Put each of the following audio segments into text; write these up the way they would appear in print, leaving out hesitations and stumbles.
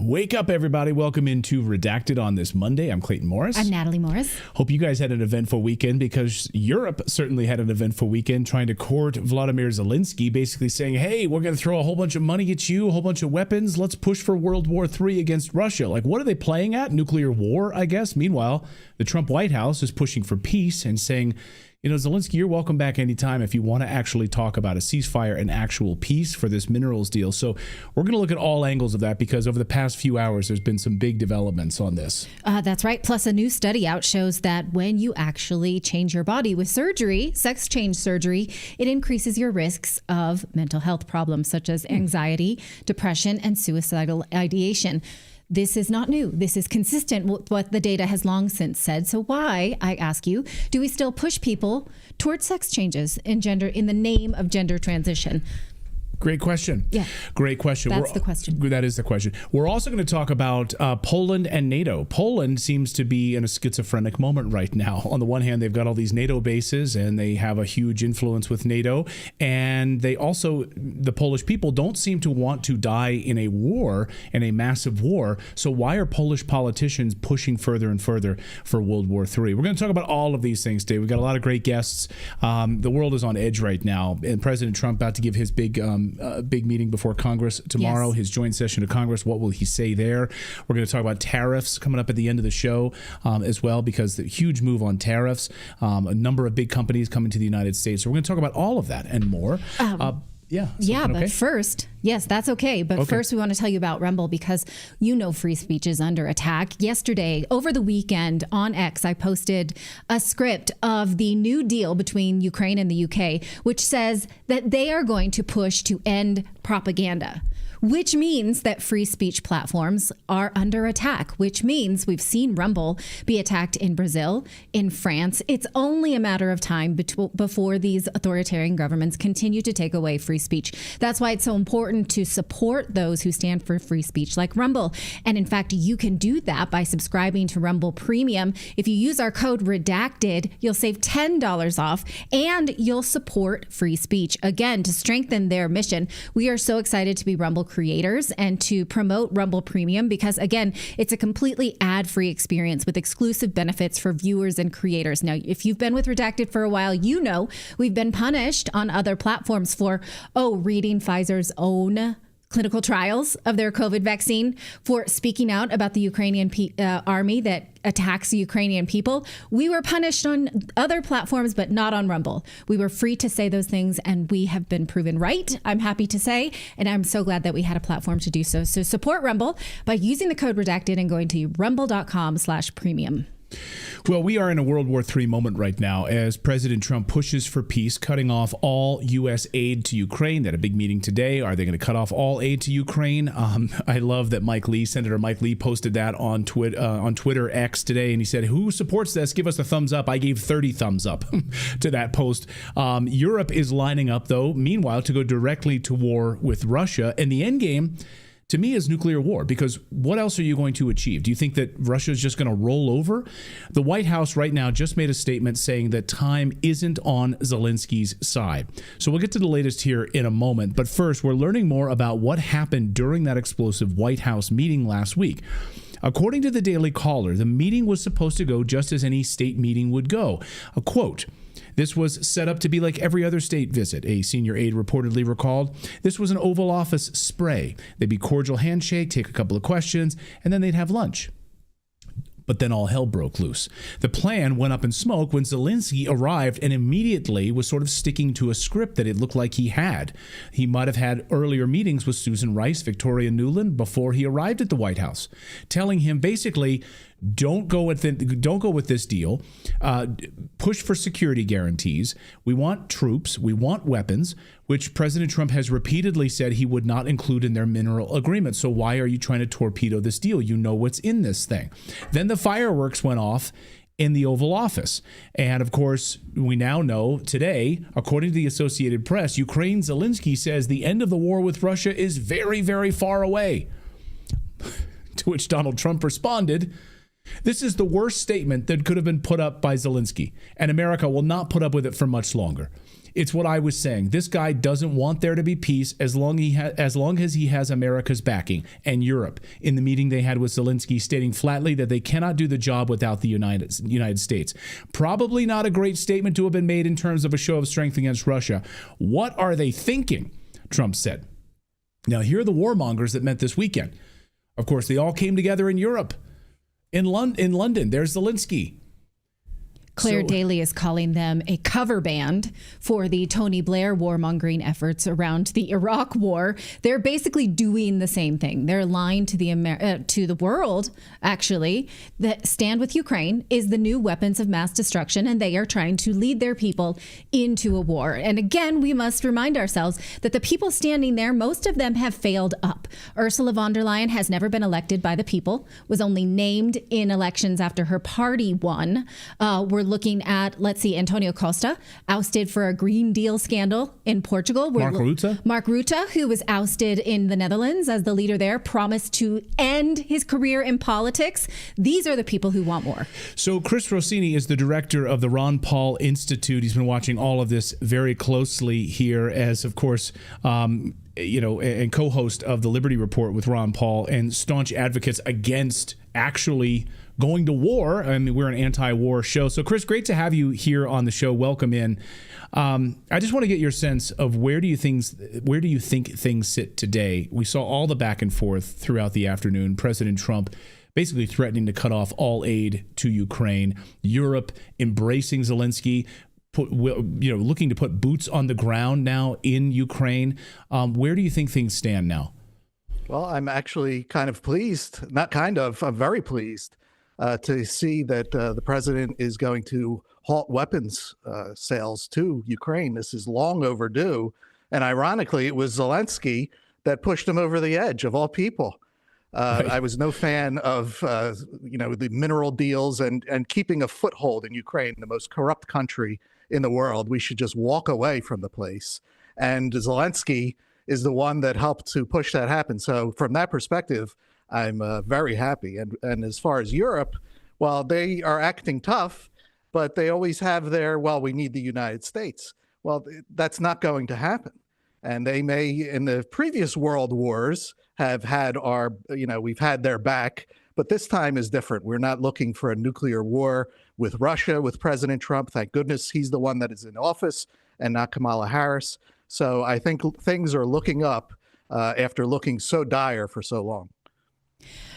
Wake up, everybody. Welcome into Redacted on this Monday. I'm Clayton Morris. I'm Natalie Morris. Hope you guys had an eventful weekend, because Europe certainly had an eventful weekend trying to court Vladimir Zelensky, basically saying, hey, we're going to throw a whole bunch of money at you, a whole bunch of weapons. Let's push for World War III against Russia. Like, what are they playing at? Nuclear war, I guess. Meanwhile, the Trump White House is pushing for peace and saying, you know, Zelensky, you're welcome back anytime if you want to actually talk about a ceasefire and actual peace for this minerals deal. So we're going to look at all angles of that, because over the past few hours, there's been some big developments on this. That's right. Plus, a new study out shows that when you actually change your body with surgery, sex change surgery, it increases your risks of mental health problems such as anxiety, depression, and suicidal ideation. This is not new. This is consistent with what the data has long since said. So why, I ask you, do we still push people towards sex changes in the name of gender transition? Great question. Yeah. Great question. That's the question. That is the question. We're also going to talk about Poland and NATO. Poland seems to be in a schizophrenic moment right now. On the one hand, they've got all these NATO bases and they have a huge influence with NATO. And they also, the Polish people don't seem to want to die in a war, in a massive war. So why are Polish politicians pushing further and further for World War III? We're going to talk about all of these things today. We've got a lot of great guests. The world is on edge right now. And President Trump about to give his big meeting before Congress tomorrow, yes. His joint session of Congress. What will he say there? We're going to talk about tariffs coming up at the end of the show as well, because the huge move on tariffs, a number of big companies coming to the United States. So we're going to talk about all of that and more. But first, yes, that's okay. But first, we want to tell you about Rumble, because you know free speech is under attack. Yesterday, over the weekend on X, I posted a script of the new deal between Ukraine and the UK, which says that they are going to push to end propaganda, which means that free speech platforms are under attack, which means we've seen Rumble be attacked in Brazil, in France. It's only a matter of time before these authoritarian governments continue to take away free speech. That's why it's so important to support those who stand for free speech like Rumble. And in fact, you can do that by subscribing to Rumble Premium. If you use our code REDACTED, you'll save $10 off and you'll support free speech. Again, to strengthen their mission, we are so excited to be Rumble creators and to promote Rumble Premium, because again, it's a completely ad-free experience with exclusive benefits for viewers and creators. Now, if you've been with Redacted for a while, you know we've been punished on other platforms for, reading Pfizer's own clinical trials of their COVID vaccine, for speaking out about the Ukrainian army that attacks Ukrainian people. We were punished on other platforms, but not on Rumble. We were free to say those things, and we have been proven right, I'm happy to say, and I'm so glad that we had a platform to do so. So support Rumble by using the code REDACTED and going to rumble.com/premium. Well, we are in a World War III moment right now as President Trump pushes for peace, cutting off all U.S. aid to Ukraine. They had a big meeting today. Are they going to cut off all aid to Ukraine? I love that Senator Mike Lee posted that on Twitter X today, and he said, who supports this? Give us a thumbs up. I gave 30 thumbs up to that post. Europe is lining up, though, meanwhile, to go directly to war with Russia. And the end game, to me, is nuclear war, because what else are you going to achieve? Do you think that Russia is just going to roll over? The White House right now just made a statement saying that time isn't on Zelensky's side. So we'll get to the latest here in a moment. But first, we're learning more about what happened during that explosive White House meeting last week. According to the Daily Caller, the meeting was supposed to go just as any state meeting would go. A quote, "This was set up to be like every other state visit," a senior aide reportedly recalled. "This was an Oval Office spray. They'd be cordial handshake, take a couple of questions, and then they'd have lunch." But then all hell broke loose. The plan went up in smoke when Zelensky arrived and immediately was sort of sticking to a script that it looked like he had. He might have had earlier meetings with Susan Rice, Victoria Nuland before he arrived at the White House, telling him basically, don't go with this deal. Push for security guarantees. We want troops. We want weapons, which President Trump has repeatedly said he would not include in their mineral agreement. So why are you trying to torpedo this deal? You know what's in this thing. Then the fireworks went off in the Oval Office. And of course, we now know today, according to the Associated Press, Ukraine's Zelensky says the end of the war with Russia is very, very far away. To which Donald Trump responded, "This is the worst statement that could have been put up by Zelensky, and America will not put up with it for much longer." It's what I was saying. This guy doesn't want there to be peace as long as he has America's backing and Europe. In the meeting they had with Zelensky, stating flatly that they cannot do the job without the United States. Probably not a great statement to have been made in terms of a show of strength against Russia. What are they thinking? Trump said. Now, here are the warmongers that met this weekend. Of course, they all came together in Europe. In London, there's Zelensky. Claire Daly is calling them a cover band for the Tony Blair warmongering efforts around the Iraq war. They're basically doing the same thing. They're lying to the world, actually, that stand with Ukraine is the new weapons of mass destruction, and they are trying to lead their people into a war. And again, we must remind ourselves that the people standing there, most of them have failed up. Ursula von der Leyen has never been elected by the people, was only named in elections after her party won. We're looking at, let's see, Antonio Costa, ousted for a Green Deal scandal in Portugal. Mark Rutte, who was ousted in the Netherlands as the leader there, promised to end his career in politics. These are the people who want war. So Chris Rossini is the director of the Ron Paul Institute. He's been watching all of this very closely here as, of course, and co-host of the Liberty Report with Ron Paul and staunch advocates against actually going to war. I mean, we're an anti-war show. So, Chris, great to have you here on the show. Welcome in. I just want to get your sense of where do you think things sit today? We saw all the back and forth throughout the afternoon. President Trump basically threatening to cut off all aid to Ukraine. Europe embracing Zelensky. Looking to put boots on the ground now in Ukraine. Where do you think things stand now? Well, I'm actually kind of pleased, I'm very pleased to see that the president is going to halt weapons sales to Ukraine. This is long overdue. And ironically, it was Zelensky that pushed him over the edge, of all people. Right. I was no fan of, the mineral deals and keeping a foothold in Ukraine, the most corrupt country in the world. We should just walk away from the place. And Zelensky is the one that helped to push that happen. So from that perspective, I'm very happy. And as far as Europe, well, they are acting tough, but they always have we need the United States. Well, that's not going to happen. And they may, in the previous world wars, have had we've had their back, but this time is different. We're not looking for a nuclear war with Russia, with President Trump. Thank goodness he's the one that is in office and not Kamala Harris. So I think things are looking up after looking so dire for so long.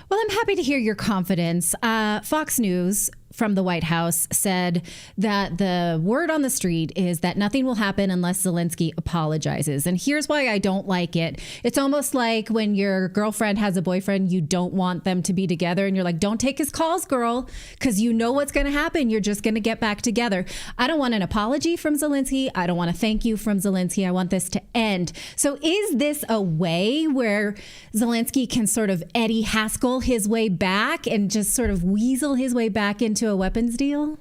Well, I'm happy to hear your confidence. Fox News from the White House said that the word on the street is that nothing will happen unless Zelensky apologizes. And here's why I don't like it. It's almost like when your girlfriend has a boyfriend, you don't want them to be together. And you're like, don't take his calls, girl, because you know what's going to happen. You're just going to get back together. I don't want an apology from Zelensky. I don't want a thank you from Zelensky. I want this to end. So is this a way where Zelensky can sort of Eddie Haskell his way back and just sort of weasel his way back into a weapons deal?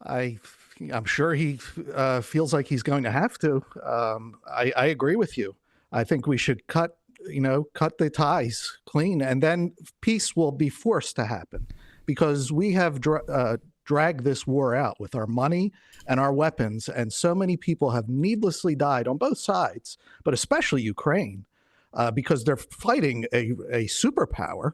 I'm sure he feels like he's going to have to. I agree with you. I think we should cut the ties clean, and then peace will be forced to happen because we have dragged this war out with our money and our weapons, and so many people have needlessly died on both sides, but especially Ukraine, because they're fighting a superpower.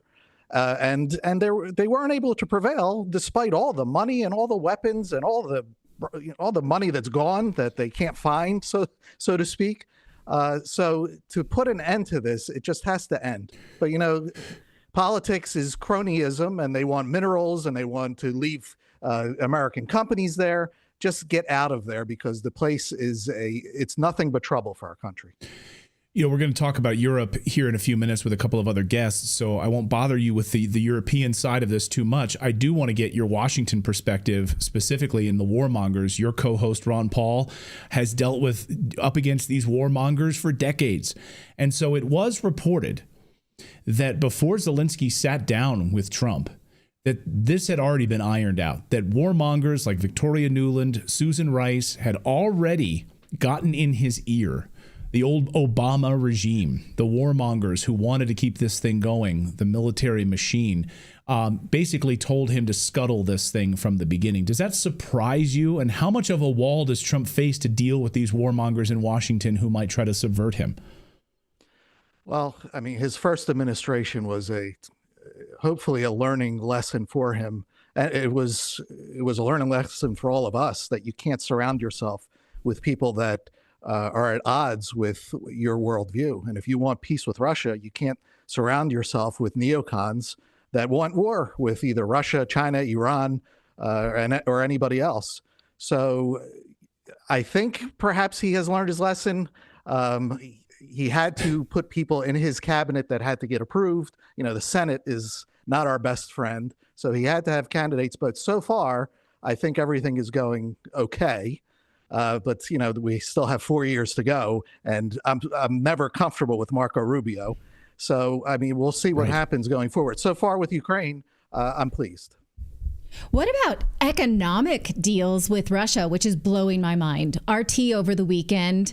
And they weren't able to prevail despite all the money and all the weapons and all the money that's gone that they can't find, so to speak. So to put an end to this, it just has to end. But politics is cronyism, and they want minerals and they want to leave American companies there. Just get out of there because the place it's nothing but trouble for our country. We're going to talk about Europe here in a few minutes with a couple of other guests, so I won't bother you with the European side of this too much. I do want to get your Washington perspective, specifically in the warmongers. Your co-host, Ron Paul, has dealt up against these warmongers for decades. And so it was reported that before Zelensky sat down with Trump, that this had already been ironed out, that warmongers like Victoria Nuland, Susan Rice had already gotten in his ear The old Obama regime, the warmongers who wanted to keep this thing going, the military machine, basically told him to scuttle this thing from the beginning. Does that surprise you? And how much of a wall does Trump face to deal with these warmongers in Washington who might try to subvert him? Well, I mean, his first administration was hopefully a learning lesson for him. And it was a learning lesson for all of us that you can't surround yourself with people that are at odds with your worldview. And if you want peace with Russia, you can't surround yourself with neocons that want war with either Russia, China, Iran, or anybody else. So I think perhaps he has learned his lesson. He had to put people in his cabinet that had to get approved. You know, the Senate is not our best friend. So he had to have candidates. But so far, I think everything is going okay. But, you know, we still have 4 years to go. And I'm never comfortable with Marco Rubio. So, I mean, we'll see what happens going forward. So far with Ukraine, I'm pleased. What about economic deals with Russia, which is blowing my mind? RT over the weekend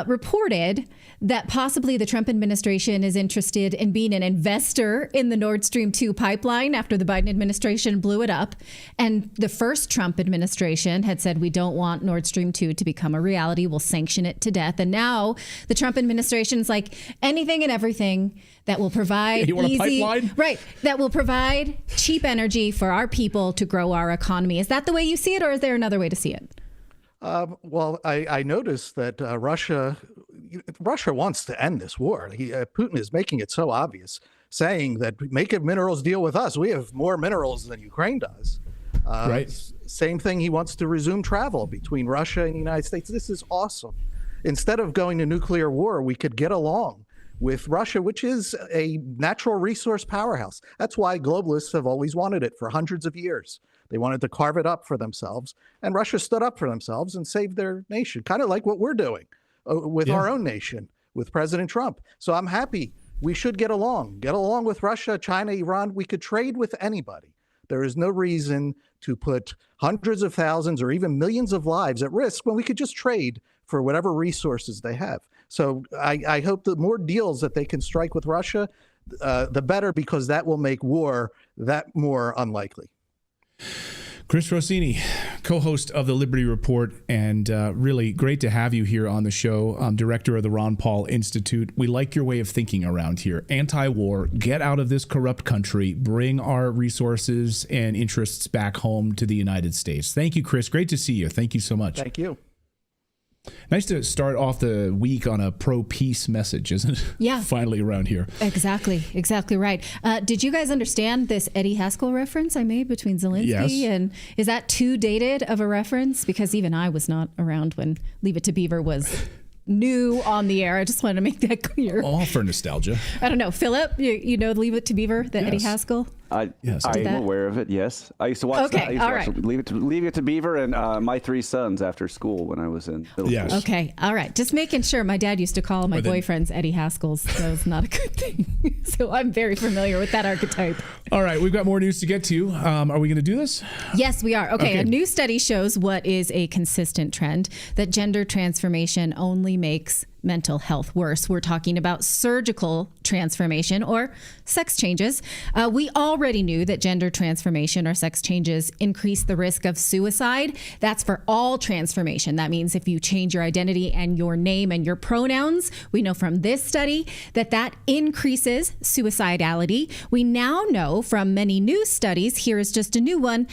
reported that possibly the Trump administration is interested in being an investor in the Nord Stream 2 pipeline after the Biden administration blew it up. And the first Trump administration had said, we don't want Nord Stream 2 to become a reality. We'll sanction it to death. And now the Trump administration is like anything and everything that will provide you want a pipeline? Right, that will provide cheap energy for our people to grow our economy. Is that the way you see it, or is there another way to see it? Well, I noticed that Russia wants to end this war. Putin is making it so obvious, saying that make a minerals deal with us. We have more minerals than Ukraine does. Right. Same thing. He wants to resume travel between Russia and the United States. This is awesome. Instead of going to nuclear war, we could get along with Russia, which is a natural resource powerhouse. That's why globalists have always wanted it for hundreds of years. They wanted to carve it up for themselves, and Russia stood up for themselves and saved their nation, kind of like what we're doing with our own nation, with President Trump. So I'm happy. We should get along with Russia, China, Iran. We could trade with anybody. There is no reason to put hundreds of thousands or even millions of lives at risk when we could just trade for whatever resources they have. So I hope the more deals that they can strike with Russia, the better, because that will make war that more unlikely. Chris Rossini, co-host of the Liberty Report, and really great to have you here on the show. Director of the Ron Paul Institute. We like your way of thinking around here. Anti-war, get out of this corrupt country, bring our resources and interests back home to the United States. Thank you, Chris. Great to see you. Thank you so much. Thank you. Nice to start off the week on a pro-peace message, isn't it? Yeah. Finally around here. Exactly right. Did you guys understand this Eddie Haskell reference I made between Zelensky and is that too dated of a reference? Because even I was not around when Leave It to Beaver was new on the air. I just wanted to make that clear. All for nostalgia. I don't know. Philip, you know Leave It to Beaver, the Eddie Haskell? I am aware of it, yes. I used to watch that. I used to watch Leave It to Beaver and My Three Sons after school when I was in middle school. Okay, all right. Just making sure. My dad used to call my boyfriends Eddie Haskells, so it's not a good thing. So I'm very familiar with that archetype. All right, we've got more news to get to. Are we going to do this? Yes, we are. Okay, a new study shows what is a consistent trend, that gender transformation only makes mental health worse. We're talking about surgical transformation or sex changes. We already knew that gender transformation or sex changes increase the risk of suicide. That's for all transformation. That means if you change your identity and your name and your pronouns, we know from this study that increases suicidality. We now know from many new studies, here is just a new one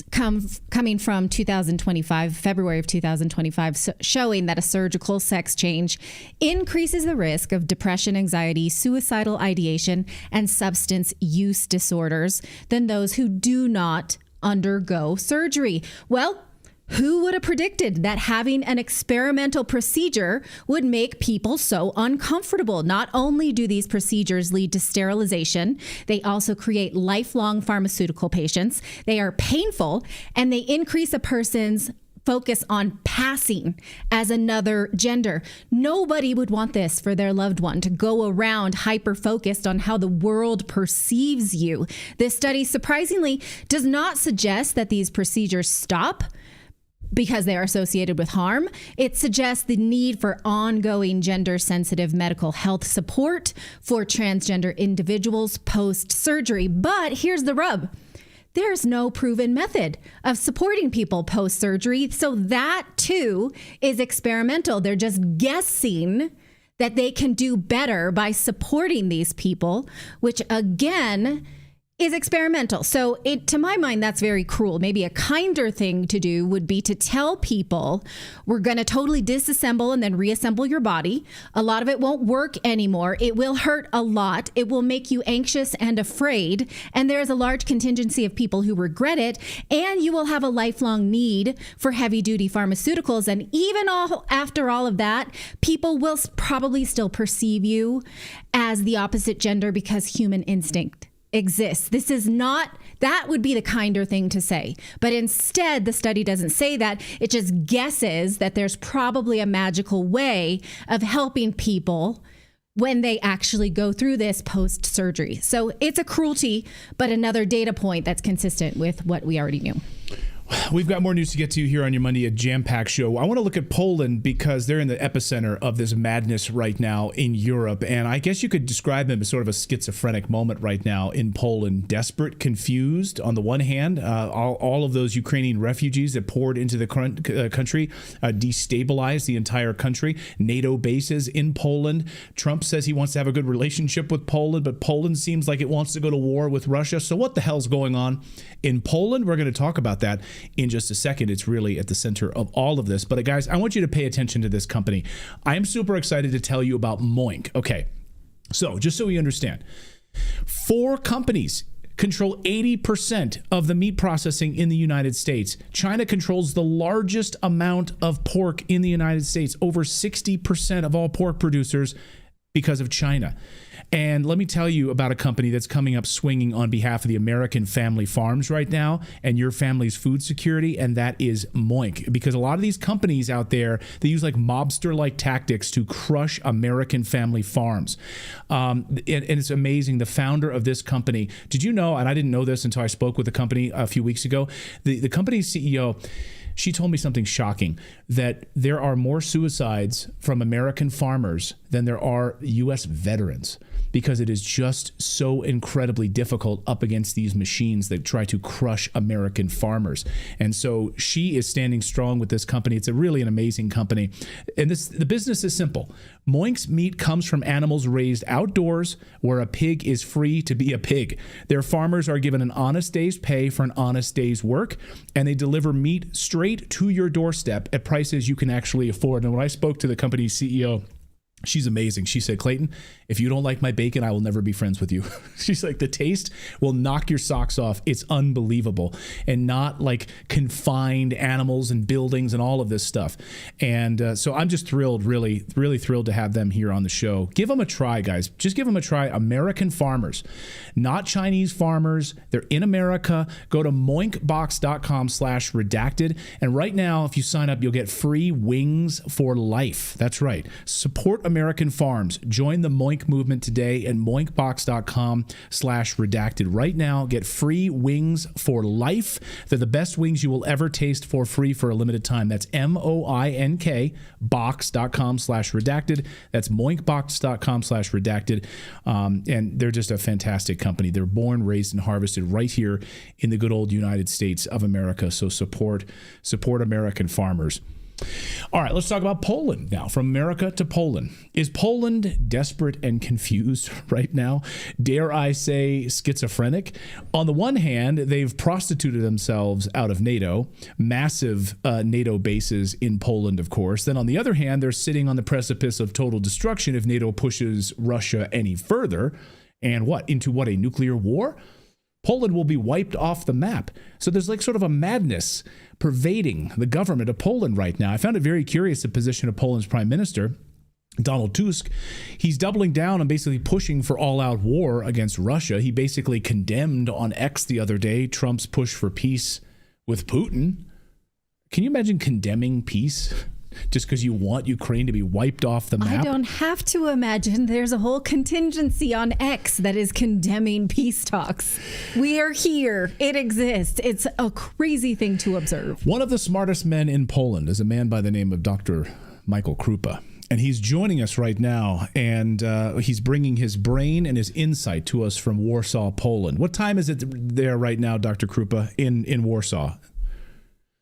coming from 2025, February of 2025, showing that a surgical sex change increases the risk of depression, anxiety, suicidal ideation, and substance use disorders than those who do not undergo surgery. Well, who would have predicted that having an experimental procedure would make people so uncomfortable? Not only do these procedures lead to sterilization, they also create lifelong pharmaceutical patients. They are painful, and they increase a person's focus on passing as another gender. Nobody would want this for their loved one, to go around hyper-focused on how the world perceives you. This study surprisingly does not suggest that these procedures stop, because they are associated with harm. It suggests the need for ongoing gender-sensitive medical health support for transgender individuals post-surgery. But here's the rub. There's no proven method of supporting people post-surgery. So that, too, is experimental. They're just guessing that they can do better by supporting these people, which, again, is experimental. So to my mind, that's very cruel. Maybe a kinder thing to do would be to tell people we're going to totally disassemble and then reassemble your body. A lot of it won't work anymore. It will hurt a lot. It will make you anxious and afraid. And there is a large contingency of people who regret it. And you will have a lifelong need for heavy duty pharmaceuticals. And even after all of that, people will probably still perceive you as the opposite gender because human instinct exists. This is not, that would be the kinder thing to say. But instead, the study doesn't say that. It just guesses that there's probably a magical way of helping people when they actually go through this post-surgery. So it's a cruelty, but another data point that's consistent with what we already knew. We've got more news to get to here on your Monday, a jam-packed show. I want to look at Poland because they're in the epicenter of this madness right now in Europe. And I guess you could describe them as sort of a schizophrenic moment right now in Poland. Desperate, confused. On the one hand, all of those Ukrainian refugees that poured into the country destabilized the entire country. NATO bases in Poland. Trump says he wants to have a good relationship with Poland, but Poland seems like it wants to go to war with Russia. So what the hell's going on in Poland? We're going to talk about that in just a second. It's really at the center of all of this. But guys, I want you to pay attention to this company. I'm super excited to tell you about Moink. Okay, so just so we understand, 4 companies control 80% of the meat processing in the United States. China controls the largest amount of pork in the United States, over 60% of all pork producers because of China. And let me tell you about a company that's coming up swinging on behalf of the American family farms right now and your family's food security, and that is Moink. Because a lot of these companies out there, they use like mobster-like tactics to crush American family farms. And it's amazing. The founder of this company, did you know, and I didn't know this until I spoke with the company a few weeks ago, the company's CEO, she told me something shocking, that there are more suicides from American farmers than there are U.S. veterans, because it is just so incredibly difficult up against these machines that try to crush American farmers. And so she is standing strong with this company. It's really an amazing company. And the business is simple. Moink's meat comes from animals raised outdoors where a pig is free to be a pig. Their farmers are given an honest day's pay for an honest day's work, and they deliver meat straight to your doorstep at prices you can actually afford. And when I spoke to the company's CEO, she's amazing. She said, Clayton, if you don't like my bacon, I will never be friends with you. She's like, the taste will knock your socks off. It's unbelievable. And not like confined animals and buildings and all of this stuff. And so I'm just thrilled, really, really thrilled to have them here on the show. Give them a try, guys. Just give them a try. American farmers, not Chinese farmers. They're in America. Go to moinkbox.com/redacted. And right now, if you sign up, you'll get free wings for life. That's right. Support American farms. Join the Moink movement today at moinkbox.com/redacted. Right now, get free wings for life. They're the best wings you will ever taste for free for a limited time. That's MOINK box.com/redacted. That's moinkbox.com/redacted. And they're just a fantastic company. They're born, raised, and harvested right here in the good old United States of America. So support American farmers. All right, let's talk about Poland now. From America to Poland. Is Poland desperate and confused right now? Dare I say schizophrenic? On the one hand, they've prostituted themselves out of NATO, massive NATO bases in Poland, of course. Then on the other hand, they're sitting on the precipice of total destruction if NATO pushes Russia any further. And into a nuclear war? Poland will be wiped off the map. So there's like sort of a madness pervading the government of Poland right now. I found it very curious, the position of Poland's prime minister, Donald Tusk. He's doubling down and basically pushing for all-out war against Russia. He basically condemned on X the other day Trump's push for peace with Putin. Can you imagine condemning peace? just because you want Ukraine to be wiped off the map? I don't have to imagine. There's a whole contingency on X that is condemning peace talks. We are here. It exists. It's a crazy thing to observe. One of the smartest men in Poland is a man by the name of Dr. Michael Krupa. And he's joining us right now, and he's bringing his brain and his insight to us from Warsaw, Poland. What time is it there right now, Dr. Krupa, in Warsaw?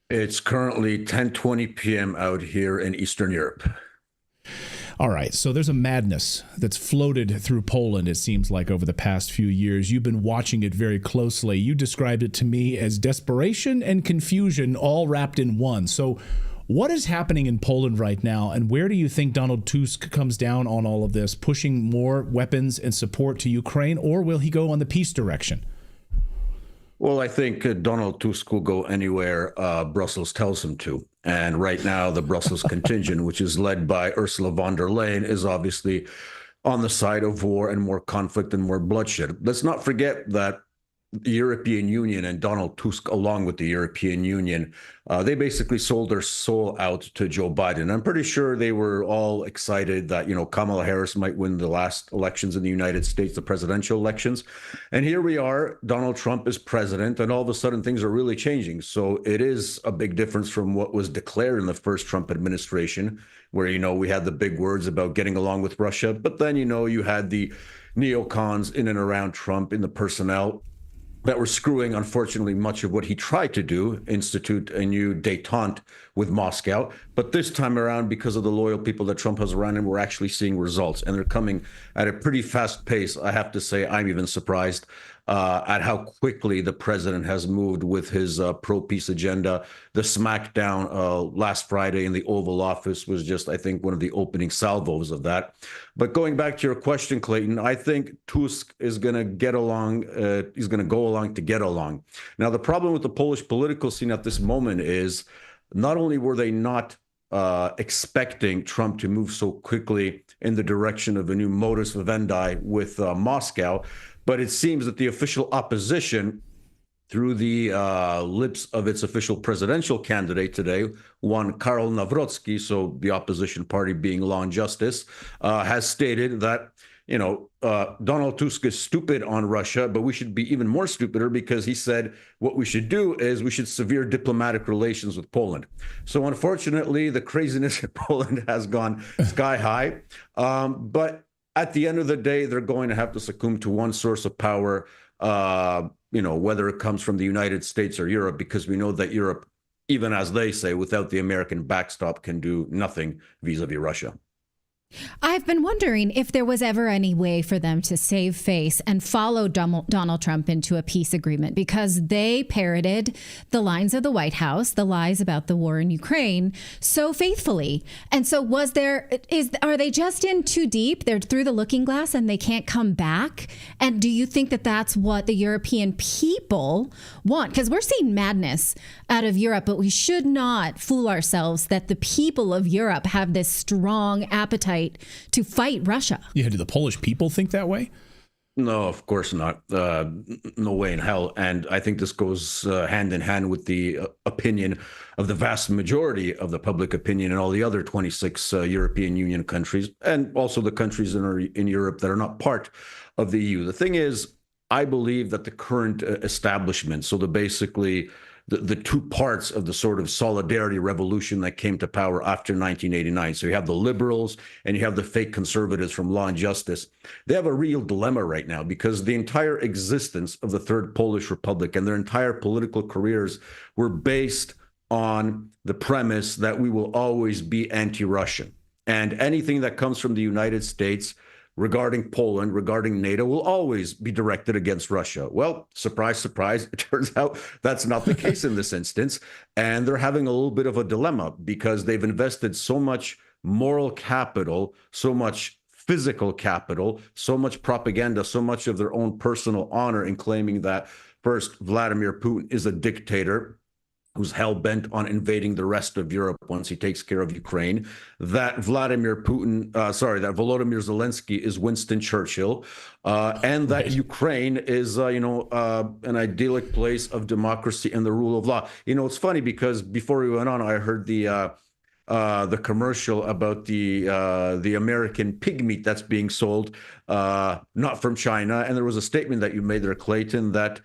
It's currently 10:20 p.m. out here in Eastern Europe. All right, so there's a madness that's floated through Poland, it seems like, over the past few years. You've been watching it very closely. You described it to me as desperation and confusion all wrapped in one. So what is happening in Poland right now, and where do you think Donald Tusk comes down on all of this, pushing more weapons and support to Ukraine, or will he go on the peace direction? Well, I think Donald Tusk will go anywhere Brussels tells him to. And right now, the Brussels contingent, which is led by Ursula von der Leyen, is obviously on the side of war and more conflict and more bloodshed. Let's not forget that the European Union and Donald Tusk, along with the European Union, they basically sold their soul out to Joe Biden. I'm pretty sure they were all excited that, Kamala Harris might win the last elections in the United States, the presidential elections. And here we are, Donald Trump is president, and all of a sudden things are really changing. So it is a big difference from what was declared in the first Trump administration, where, we had the big words about getting along with Russia. But then, you had the neocons in and around Trump in the personnel that were screwing, unfortunately, much of what he tried to do, institute a new détente with Moscow. But this time around, because of the loyal people that Trump has around him, we're actually seeing results. And they're coming at a pretty fast pace. I have to say, I'm even surprised at how quickly the president has moved with his pro-peace agenda. The smackdown last Friday in the Oval Office was just, I think, one of the opening salvos of that. But going back to your question, Clayton, I think Tusk is going to get along. He's going to go along to get along. Now, the problem with the Polish political scene at this moment is not only were they not expecting Trump to move so quickly in the direction of a new modus vivendi with Moscow, but it seems that the official opposition, through the lips of its official presidential candidate today, one Karol Nawrocki, so the opposition party being Law and Justice, has stated that, Donald Tusk is stupid on Russia, but we should be even more stupider, because he said what we should do is we should sever diplomatic relations with Poland. So unfortunately, the craziness in Poland has gone sky high. But at the end of the day, they're going to have to succumb to one source of power, whether it comes from the United States or Europe, because we know that Europe, even as they say, without the American backstop, can do nothing vis-a-vis Russia. I've been wondering if there was ever any way for them to save face and follow Donald Trump into a peace agreement, because they parroted the lines of the White House, the lies about the war in Ukraine, so faithfully. And so are they just in too deep? They're through the looking glass and they can't come back? And do you think that that's what the European people want? Because we're seeing madness out of Europe, but we should not fool ourselves that the people of Europe have this strong appetite to fight Russia. Yeah, do the Polish people think that way? No, of course not. No way in hell. And I think this goes hand in hand with the opinion of the vast majority of the public opinion in all the other 26 European Union countries, and also the countries in Europe that are not part of the EU. The thing is, I believe that the current establishment, so the two parts of the sort of solidarity revolution that came to power after 1989. So you have the liberals and you have the fake conservatives from Law and Justice. They have a real dilemma right now, because the entire existence of the Third Polish Republic and their entire political careers were based on the premise that we will always be anti-Russian. And anything that comes from the United States regarding Poland, regarding NATO, will always be directed against Russia. Well, surprise, surprise, it turns out that's not the case in this instance. And they're having a little bit of a dilemma, because they've invested so much moral capital, so much physical capital, so much propaganda, so much of their own personal honor in claiming that, first, Vladimir Putin is a dictator who's hell-bent on invading the rest of Europe once he takes care of Ukraine, that Volodymyr Zelensky is Winston Churchill, and that Ukraine is, an idyllic place of democracy and the rule of law. It's funny, because before we went on, I heard the the commercial about the American pig meat that's being sold, not from China. And there was a statement that you made there, Clayton, that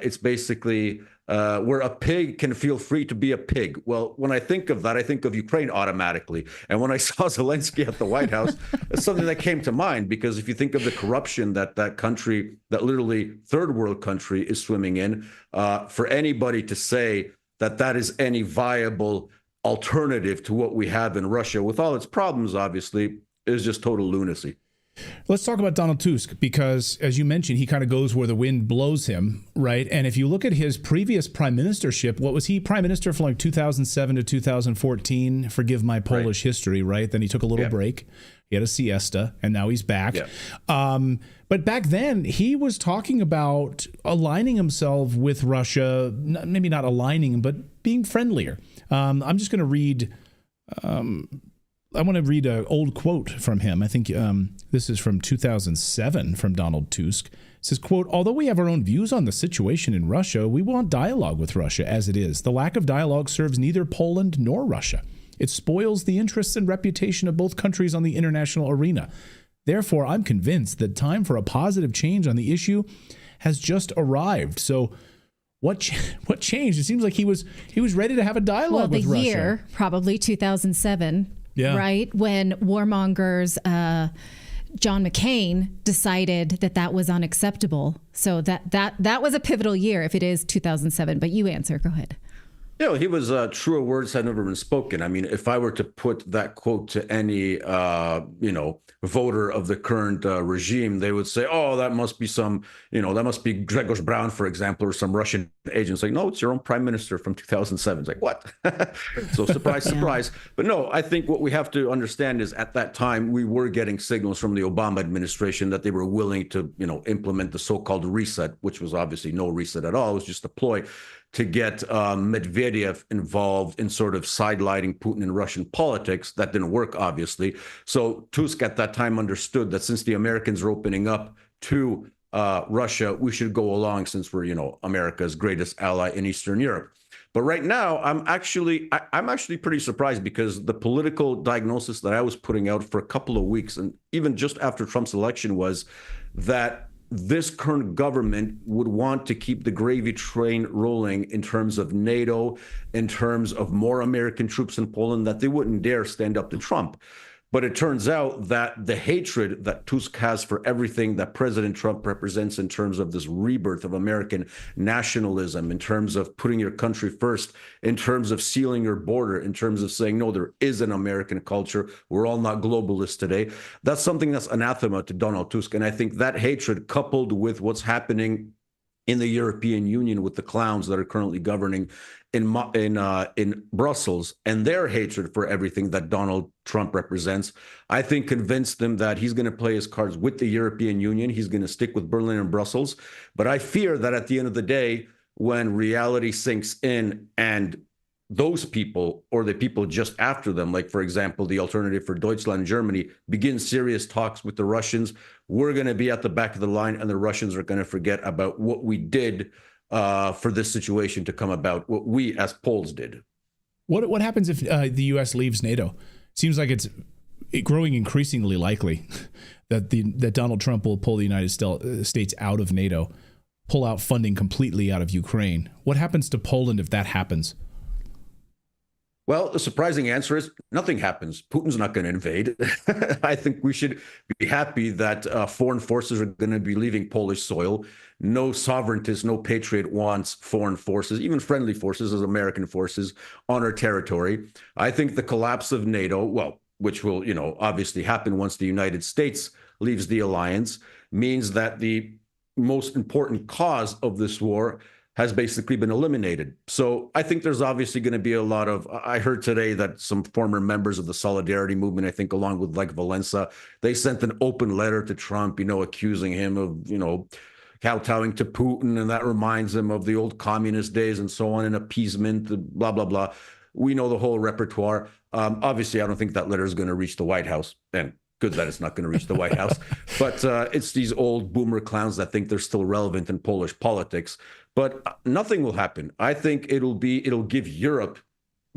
it's basically where a pig can feel free to be a pig. Well, when I think of that, I think of Ukraine automatically. And when I saw Zelensky at the White House, it's something that came to mind, because if you think of the corruption that that country, that literally third world country, is swimming in, for anybody to say that that is any viable alternative to what we have in Russia, with all its problems, obviously, is just total lunacy. Let's talk about Donald Tusk, because, as you mentioned, he kind of goes where the wind blows him, right? And if you look at his previous prime ministership, what was he prime minister for, like 2007 to 2014? Forgive my Polish history, right? Then he took a little break. He had a siesta, and now he's back. But back then, he was talking about aligning himself with Russia, maybe not aligning, but being friendlier. I'm just going to read... I want to read an old quote from him. I think this is from 2007 from Donald Tusk. It says, quote, "Although we have our own views on the situation in Russia, we want dialogue with Russia as it is. The lack of dialogue serves neither Poland nor Russia. It spoils the interests and reputation of both countries on the international arena. Therefore, I'm convinced that time for a positive change on the issue has just arrived." So what changed? It seems like he was ready to have a dialogue with Russia. Well, the year, probably 2007. Yeah. Right? When warmongers, John McCain decided that was unacceptable. So that was a pivotal year if it is 2007. But you answer. Go ahead. Yeah, he was truer words had never been spoken. I mean, if I were to put that quote to any, voter of the current regime, they would say, "Oh, that must be some, that must be Grzegorz Braun, for example, or some Russian agent." Like, no, it's your own prime minister from 2007. It's like, what? So surprise, surprise. But no, I think what we have to understand is at that time, we were getting signals from the Obama administration that they were willing to, implement the so-called reset, which was obviously no reset at all. It was just a ploy to get Medvedev involved in sort of sidelining Putin in Russian politics. That didn't work, obviously. So Tusk at that time understood that since the Americans are opening up to Russia, we should go along, since we're, America's greatest ally in Eastern Europe. But right now, I'm actually pretty surprised, because the political diagnosis that I was putting out for a couple of weeks, and even just after Trump's election, was that this current government would want to keep the gravy train rolling in terms of NATO, in terms of more American troops in Poland, that they wouldn't dare stand up to Trump. But it turns out that the hatred that Tusk has for everything that President Trump represents in terms of this rebirth of American nationalism, in terms of putting your country first, in terms of sealing your border, in terms of saying, no, there is an American culture, we're all not globalists today, that's something that's anathema to Donald Tusk. And I think that hatred, coupled with what's happening in the European Union with the clowns that are currently governing in Brussels, and their hatred for everything that Donald Trump represents, I think convinced them that he's going to play his cards with the European Union. He's going to stick with Berlin and Brussels. But I fear that at the end of the day, when reality sinks in and those people, or the people just after them, like, for example, the Alternative for Deutschland, Germany, begin serious talks with the Russians, we're going to be at the back of the line, and the Russians are going to forget about what we did for this situation to come about, what we as Poles did. What happens if the U.S. leaves NATO? Seems like it's growing increasingly likely that Donald Trump will pull the United States out of NATO, pull out funding completely out of Ukraine. What happens to Poland if that happens? Well, the surprising answer is nothing happens. Putin's not going to invade. I think we should be happy that foreign forces are going to be leaving Polish soil. No sovereigntist, no patriot wants foreign forces, even friendly forces as American forces, on our territory. I think the collapse of NATO, well, which will, obviously happen once the United States leaves the alliance, means that the most important cause of this war has basically been eliminated. So I think there's obviously going to be a lot of, I heard today that some former members of the Solidarity movement, I think along with like Valensa, they sent an open letter to Trump, accusing him of, kowtowing to Putin, and that reminds him of the old communist days and so on, and appeasement, blah, blah, blah. We know the whole repertoire. Obviously, I don't think that letter is going to reach the White House, and good that it's not going to reach the White House. But it's these old boomer clowns that think they're still relevant in Polish politics. But nothing will happen. I think it'll give Europe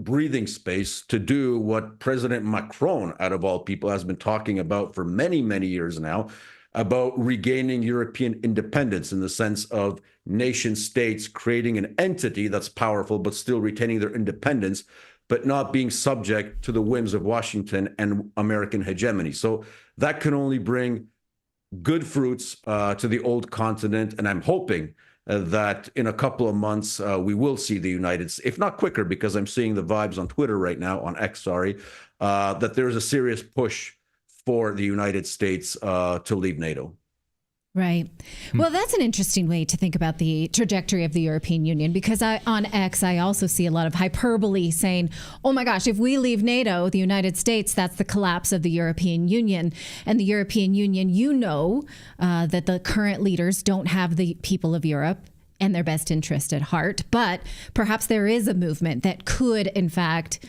breathing space to do what President Macron, out of all people, has been talking about for many, many years now, about regaining European independence in the sense of nation states creating an entity that's powerful, but still retaining their independence, but not being subject to the whims of Washington and American hegemony. So that can only bring good fruits to the old continent. And I'm hoping that in a couple of months, we will see the United States, if not quicker, because I'm seeing the vibes on Twitter right now, on X, that there's a serious push for the United States to leave NATO. Right. Well, that's an interesting way to think about the trajectory of the European Union, because on X, I also see a lot of hyperbole saying, oh my gosh, if we leave NATO, the United States, that's the collapse of the European Union. And the European Union, that the current leaders don't have the people of Europe and their best interest at heart. But perhaps there is a movement that could, in fact,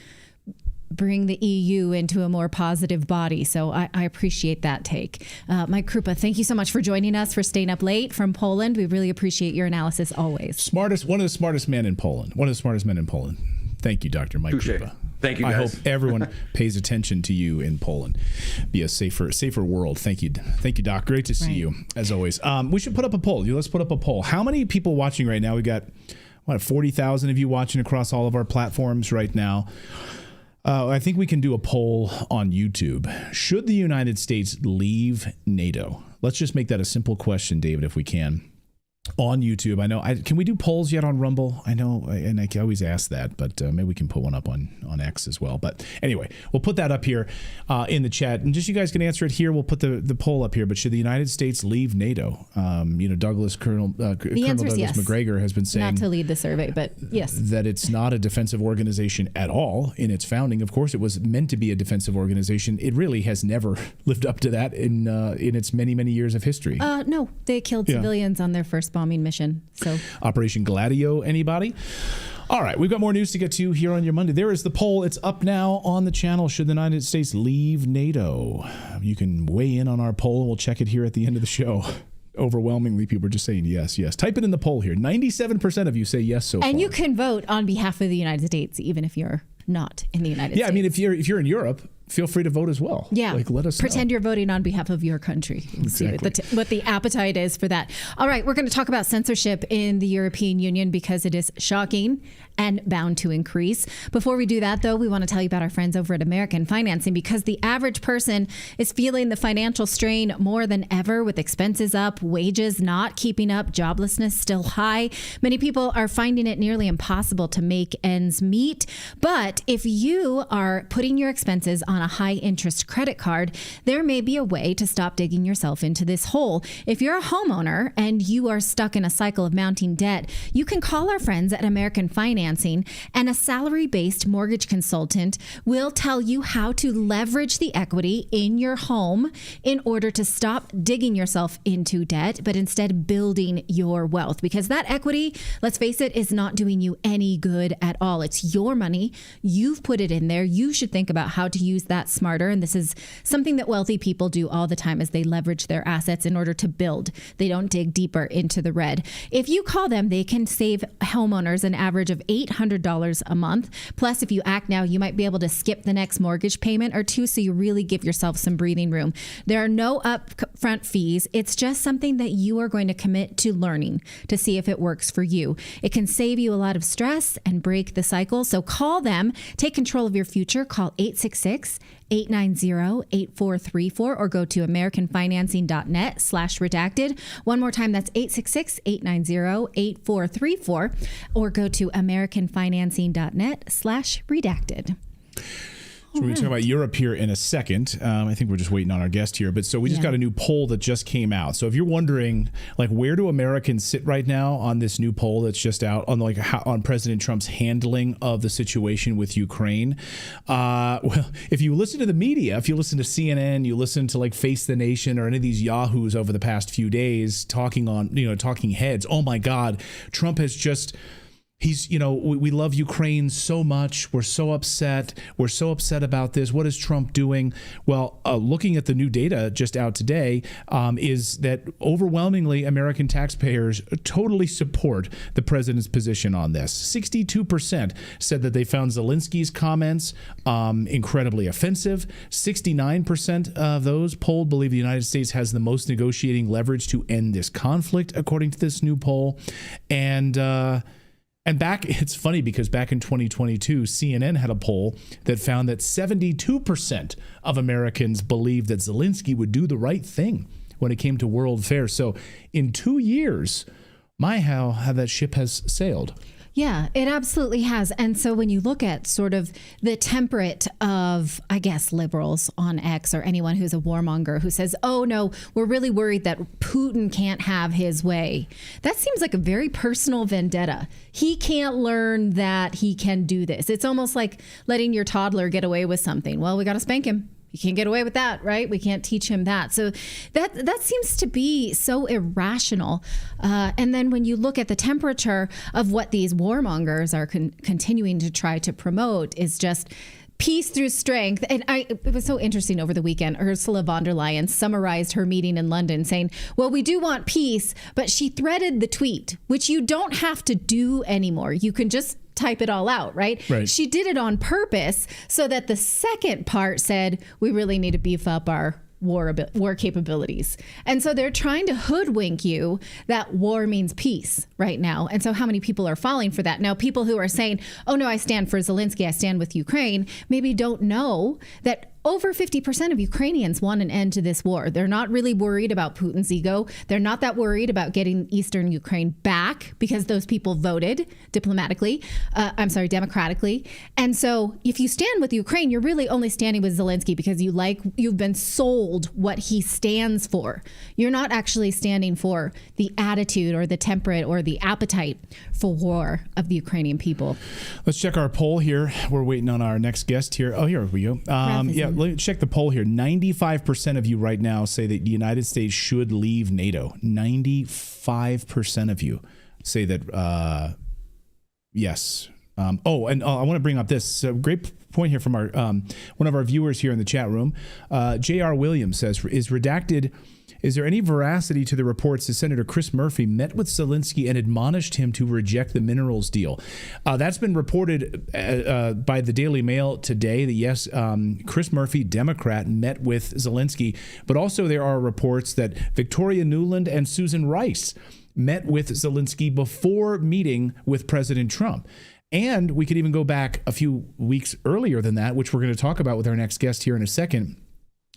bring the EU into a more positive body. So I appreciate that take. Mike Krupa, thank you so much for joining us, for staying up late from Poland. We really appreciate your analysis always. One of the smartest men in Poland. Thank you, Dr. Mike Krupa. Thank you, guys. I hope everyone pays attention to you in Poland. Be a safer world. Thank you, Doc. Great to see you, as always. We should put up a poll. Let's put up a poll. How many people watching right now? We got, 40,000 of you watching across all of our platforms right now. I think we can do a poll on YouTube. Should the United States leave NATO? Let's just make that a simple question, David, if we can. On YouTube. I know. Can we do polls yet on Rumble? I know, and I always ask that, but maybe we can put one up on X as well. But anyway, we'll put that up here in the chat, and just you guys can answer it here. We'll put the poll up here. But should the United States leave NATO? Colonel Douglas yes. McGregor has been saying, not to lead the survey, but yes, that it's not a defensive organization at all in its founding. Of course, it was meant to be a defensive organization. It really has never lived up to that in its many years of history. No, they killed civilians on their first bombing mission. So Operation Gladio, anybody? All right, we've got more news to get to here on your Monday. There is the poll. It's up now on the channel. Should the United States leave NATO? You can weigh in on our poll, and we'll check it here at the end of the show. Overwhelmingly, people are just saying yes. Type it in the poll here. 97% of you say yes so far. And you can vote on behalf of the United States, even if you're not in the United States. Yeah, I mean, if you're in Europe, feel free to vote as well. Yeah. Let us pretend know. you're voting on behalf of your country. We'll exactly. See what the appetite is for that. All right, we're going to talk about censorship in the European Union because it is shocking and bound to increase. Before we do that, though, we want to tell you about our friends over at American Financing, because the average person is feeling the financial strain more than ever, with expenses up, wages not keeping up, joblessness still high. Many people are finding it nearly impossible to make ends meet. But if you are putting your expenses on a high interest credit card, there may be a way to stop digging yourself into this hole. If you're a homeowner and you are stuck in a cycle of mounting debt, you can call our friends at American Financing, and a salary-based mortgage consultant will tell you how to leverage the equity in your home in order to stop digging yourself into debt, but instead building your wealth. Because that equity, let's face it, is not doing you any good at all. It's your money. You've put it in there. You should think about how to use that smarter. And this is something that wealthy people do all the time, as they leverage their assets in order to build. They don't dig deeper into the red. If you call them, they can save homeowners an average of $800 a month. Plus, if you act now, you might be able to skip the next mortgage payment or two, so you really give yourself some breathing room. There are no upfront fees. It's just something that you are going to commit to learning to see if it works for you. It can save you a lot of stress and break the cycle. So call them. Take control of your future. Call 866-890-8434 or go to americanfinancing.net/redacted. One more time, that's 866-890-8434 or go to americanfinancing.net/redacted. So we're going to talk about Europe here in a second. I think we're just waiting on our guest here. But so we just got a new poll that just came out. So if you're wondering, where do Americans sit right now on this new poll that's just out on on President Trump's handling of the situation with Ukraine? Well, if you listen to the media, if you listen to CNN, you listen to Face the Nation or any of these yahoos over the past few days talking heads. Oh my God, Trump has just He's, we love Ukraine so much. We're so upset. We're so upset about this. What is Trump doing? Well, looking at the new data just out today, is that overwhelmingly American taxpayers totally support the president's position on this. 62% said that they found Zelensky's comments incredibly offensive. 69% of those polled believe the United States has the most negotiating leverage to end this conflict, according to this new poll. And back, it's funny because back in 2022, CNN had a poll that found that 72% of Americans believed that Zelensky would do the right thing when it came to world affairs. So in 2 years, how that ship has sailed. Yeah, it absolutely has. And so when you look at sort of the temperate of, I guess, liberals on X or anyone who's a warmonger who says, oh, no, we're really worried that Putin can't have his way. That seems like a very personal vendetta. He can't learn that he can do this. It's almost like letting your toddler get away with something. Well, we got to spank him. You can't get away with that, right? We can't teach him that. So that seems to be so irrational. And then when you look at the temperature of what these warmongers are continuing to try to promote is just peace through strength. And it was so interesting over the weekend. Ursula von der Leyen summarized her meeting in London saying, well, we do want peace, but she threaded the tweet, which you don't have to do anymore. You can just type it all out, right? She did it on purpose so that the second part said, we really need to beef up our war capabilities. And so they're trying to hoodwink you that war means peace right now. And so how many people are falling for that? Now, people who are saying, oh, no, I stand for Zelensky, I stand with Ukraine, maybe don't know that over 50% of Ukrainians want an end to this war. They're not really worried about Putin's ego. They're not that worried about getting Eastern Ukraine back because those people voted democratically. And so if you stand with Ukraine, you're really only standing with Zelensky because you've been sold what he stands for. You're not actually standing for the attitude or the temperate or the appetite for war of the Ukrainian people. Let's check our poll here. We're waiting on our next guest here. Oh, here we go. Let me check the poll here. 95% of you right now say that the United States should leave NATO. 95% of you say that, yes. I want to bring up this great point here from our one of our viewers here in the chat room. J.R. Williams says, is there any veracity to the reports that Senator Chris Murphy met with Zelensky and admonished him to reject the minerals deal? That's been reported by the Daily Mail today that, yes, Chris Murphy, Democrat, met with Zelensky. But also there are reports that Victoria Nuland and Susan Rice met with Zelensky before meeting with President Trump. And we could even go back a few weeks earlier than that, which we're going to talk about with our next guest here in a second,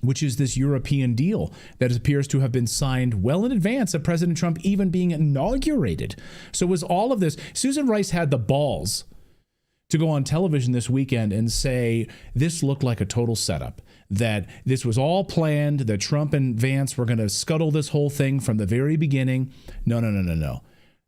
which is this European deal that appears to have been signed well in advance of President Trump even being inaugurated. So was all of this, Susan Rice had the balls to go on television this weekend and say this looked like a total setup, that this was all planned, that Trump and Vance were going to scuttle this whole thing from the very beginning. No.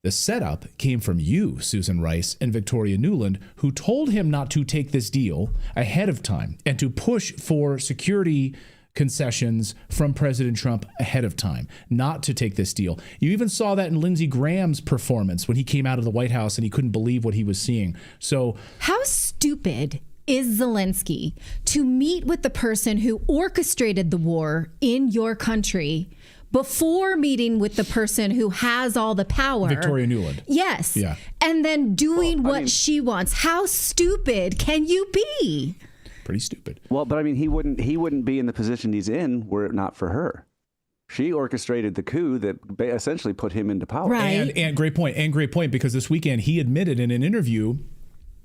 The setup came from you, Susan Rice, and Victoria Nuland, who told him not to take this deal ahead of time and to push for security concessions from President Trump ahead of time, not to take this deal. You even saw that in Lindsey Graham's performance when he came out of the White House and he couldn't believe what he was seeing. So how stupid is Zelensky to meet with the person who orchestrated the war in your country before meeting with the person who has all the power? Victoria Nuland. Yes. Yeah. And then doing what she wants. How stupid can you be? Pretty stupid. Well, but I mean, he wouldn't be in the position he's in were it not for her. She orchestrated the coup that essentially put him into power. Right. And great point, because this weekend he admitted in an interview,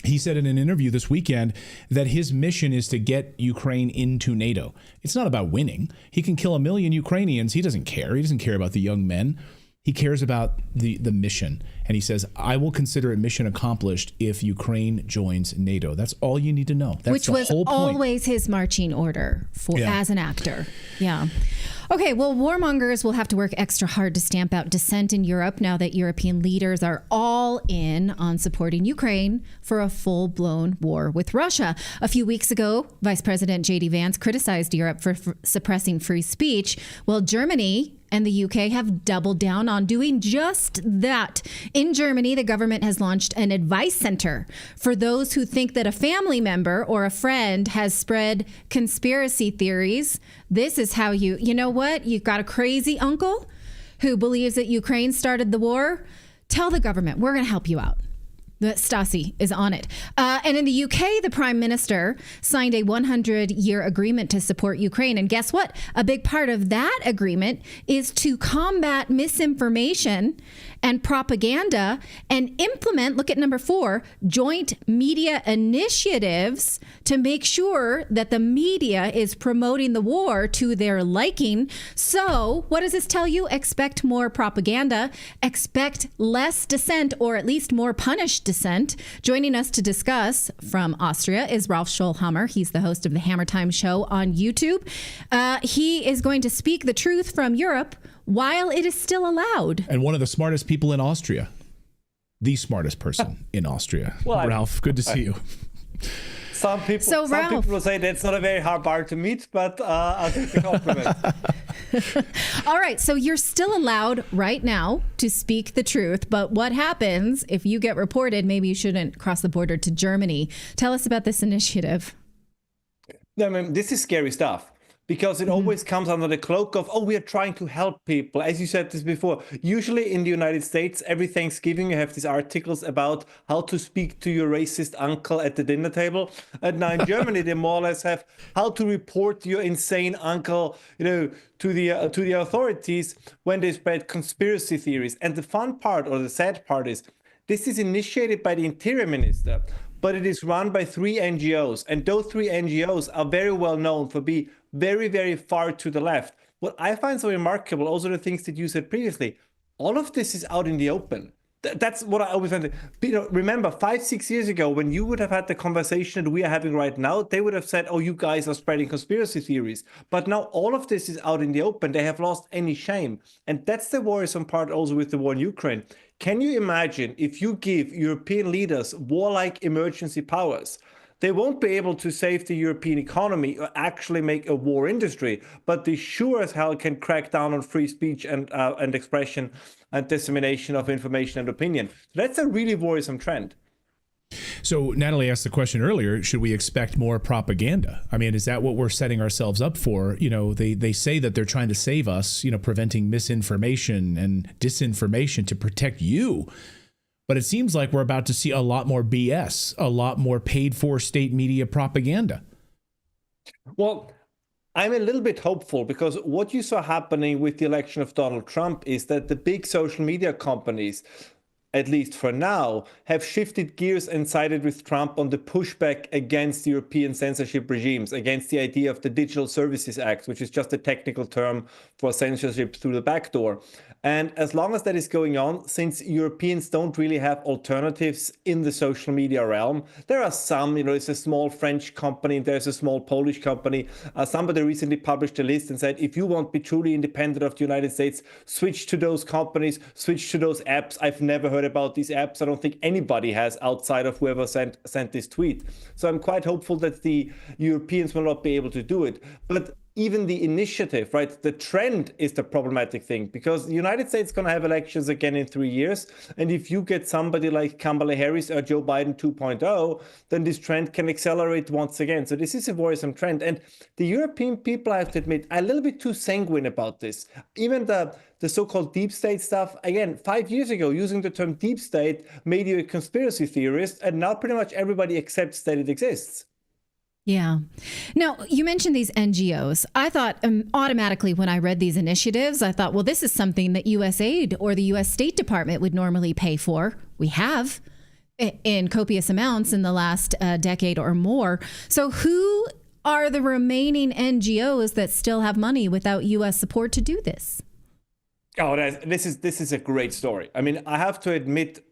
he said in an interview this weekend that his mission is to get Ukraine into NATO. It's not about winning. He can kill 1 million Ukrainians. He doesn't care. He doesn't care about the young men. He cares about the mission. And he says, I will consider it mission accomplished if Ukraine joins NATO. That's all you need to know. That's which was always his marching order as an actor. Yeah. Okay, well, warmongers will have to work extra hard to stamp out dissent in Europe now that European leaders are all in on supporting Ukraine for a full-blown war with Russia. A few weeks ago, Vice President J.D. Vance criticized Europe for suppressing free speech. Well, Germany and the UK have doubled down on doing just that. In Germany, the government has launched an advice center for those who think that a family member or a friend has spread conspiracy theories. This is how you know what? You've got a crazy uncle who believes that Ukraine started the war. Tell the government, we're going to help you out. Stasi is on it. And in the UK, the Prime Minister signed a 100-year agreement to support Ukraine. And guess what? A big part of that agreement is to combat misinformation and propaganda and implement, look at number 4, joint media initiatives to make sure that the media is promoting the war to their liking. So what does this tell you? Expect more propaganda, expect less dissent, or at least more punished dissent. Joining us to discuss from Austria is Ralf Schollhammer. He's the host of the Hammer Time Show on YouTube. He is going to speak the truth from Europe while it is still allowed. And one of the smartest people in Austria. The smartest person in Austria. Well, Ralf, good to see you. Some people will say that's not a very hard bar to meet, but I'll take the compliment. All right, so you're still allowed right now to speak the truth, but what happens if you get reported, maybe you shouldn't cross the border to Germany? Tell us about this initiative. I mean, this is scary stuff. Because it always comes under the cloak of, we are trying to help people. As you said this before, usually in the United States, every Thanksgiving, you have these articles about how to speak to your racist uncle at the dinner table. And now in Germany, they more or less have how to report your insane uncle, to the authorities when they spread conspiracy theories. And the fun part, or the sad part, is this is initiated by the Interior Minister, but it is run by 3 NGOs. And those 3 NGOs are very well known for being very, very far to the left. What I find so remarkable, also the things that you said previously, all of this is out in the open. That's what I always find. Remember, 5-6 years ago, when you would have had the conversation that we are having right now, they would have said, you guys are spreading conspiracy theories. But now all of this is out in the open. They have lost any shame. And that's the worrisome part also with the war in Ukraine. Can you imagine if you give European leaders warlike emergency powers? They won't be able to save the European economy or actually make a war industry, but they sure as hell can crack down on free speech and expression and dissemination of information and opinion. That's a really worrisome trend. So Natalie asked the question earlier, should we expect more propaganda? I mean, is that what we're setting ourselves up for? They say that they're trying to save us, preventing misinformation and disinformation to protect you. But it seems like we're about to see a lot more BS, a lot more paid for state media propaganda. Well, I'm a little bit hopeful because what you saw happening with the election of Donald Trump is that the big social media companies, at least for now, have shifted gears and sided with Trump on the pushback against European censorship regimes, against the idea of the Digital Services Act, which is just a technical term for censorship through the back door. And as long as that is going on, since Europeans don't really have alternatives in the social media realm, there are some, it's a small French company, there's a small Polish company. Somebody recently published a list and said, if you want to be truly independent of the United States, switch to those companies, switch to those apps. I've never heard about these apps. I don't think anybody has outside of whoever sent this tweet. So I'm quite hopeful that the Europeans will not be able to do it. But even the initiative, right? The trend is the problematic thing because the United States is going to have elections again in 3 years. And if you get somebody like Kamala Harris or Joe Biden 2.0, then this trend can accelerate once again. So this is a worrisome trend. And the European people, I have to admit, are a little bit too sanguine about this. Even the so-called deep state stuff, again, 5 years ago, using the term deep state made you a conspiracy theorist. And now pretty much everybody accepts that it exists. Yeah. Now, you mentioned these NGOs. I thought automatically when I read these initiatives, I thought, well, this is something that USAID or the U.S. State Department would normally pay for. We have in copious amounts in the last decade or more. So who are the remaining NGOs that still have money without U.S. support to do this? Oh, this is a great story. I mean, I have to admit,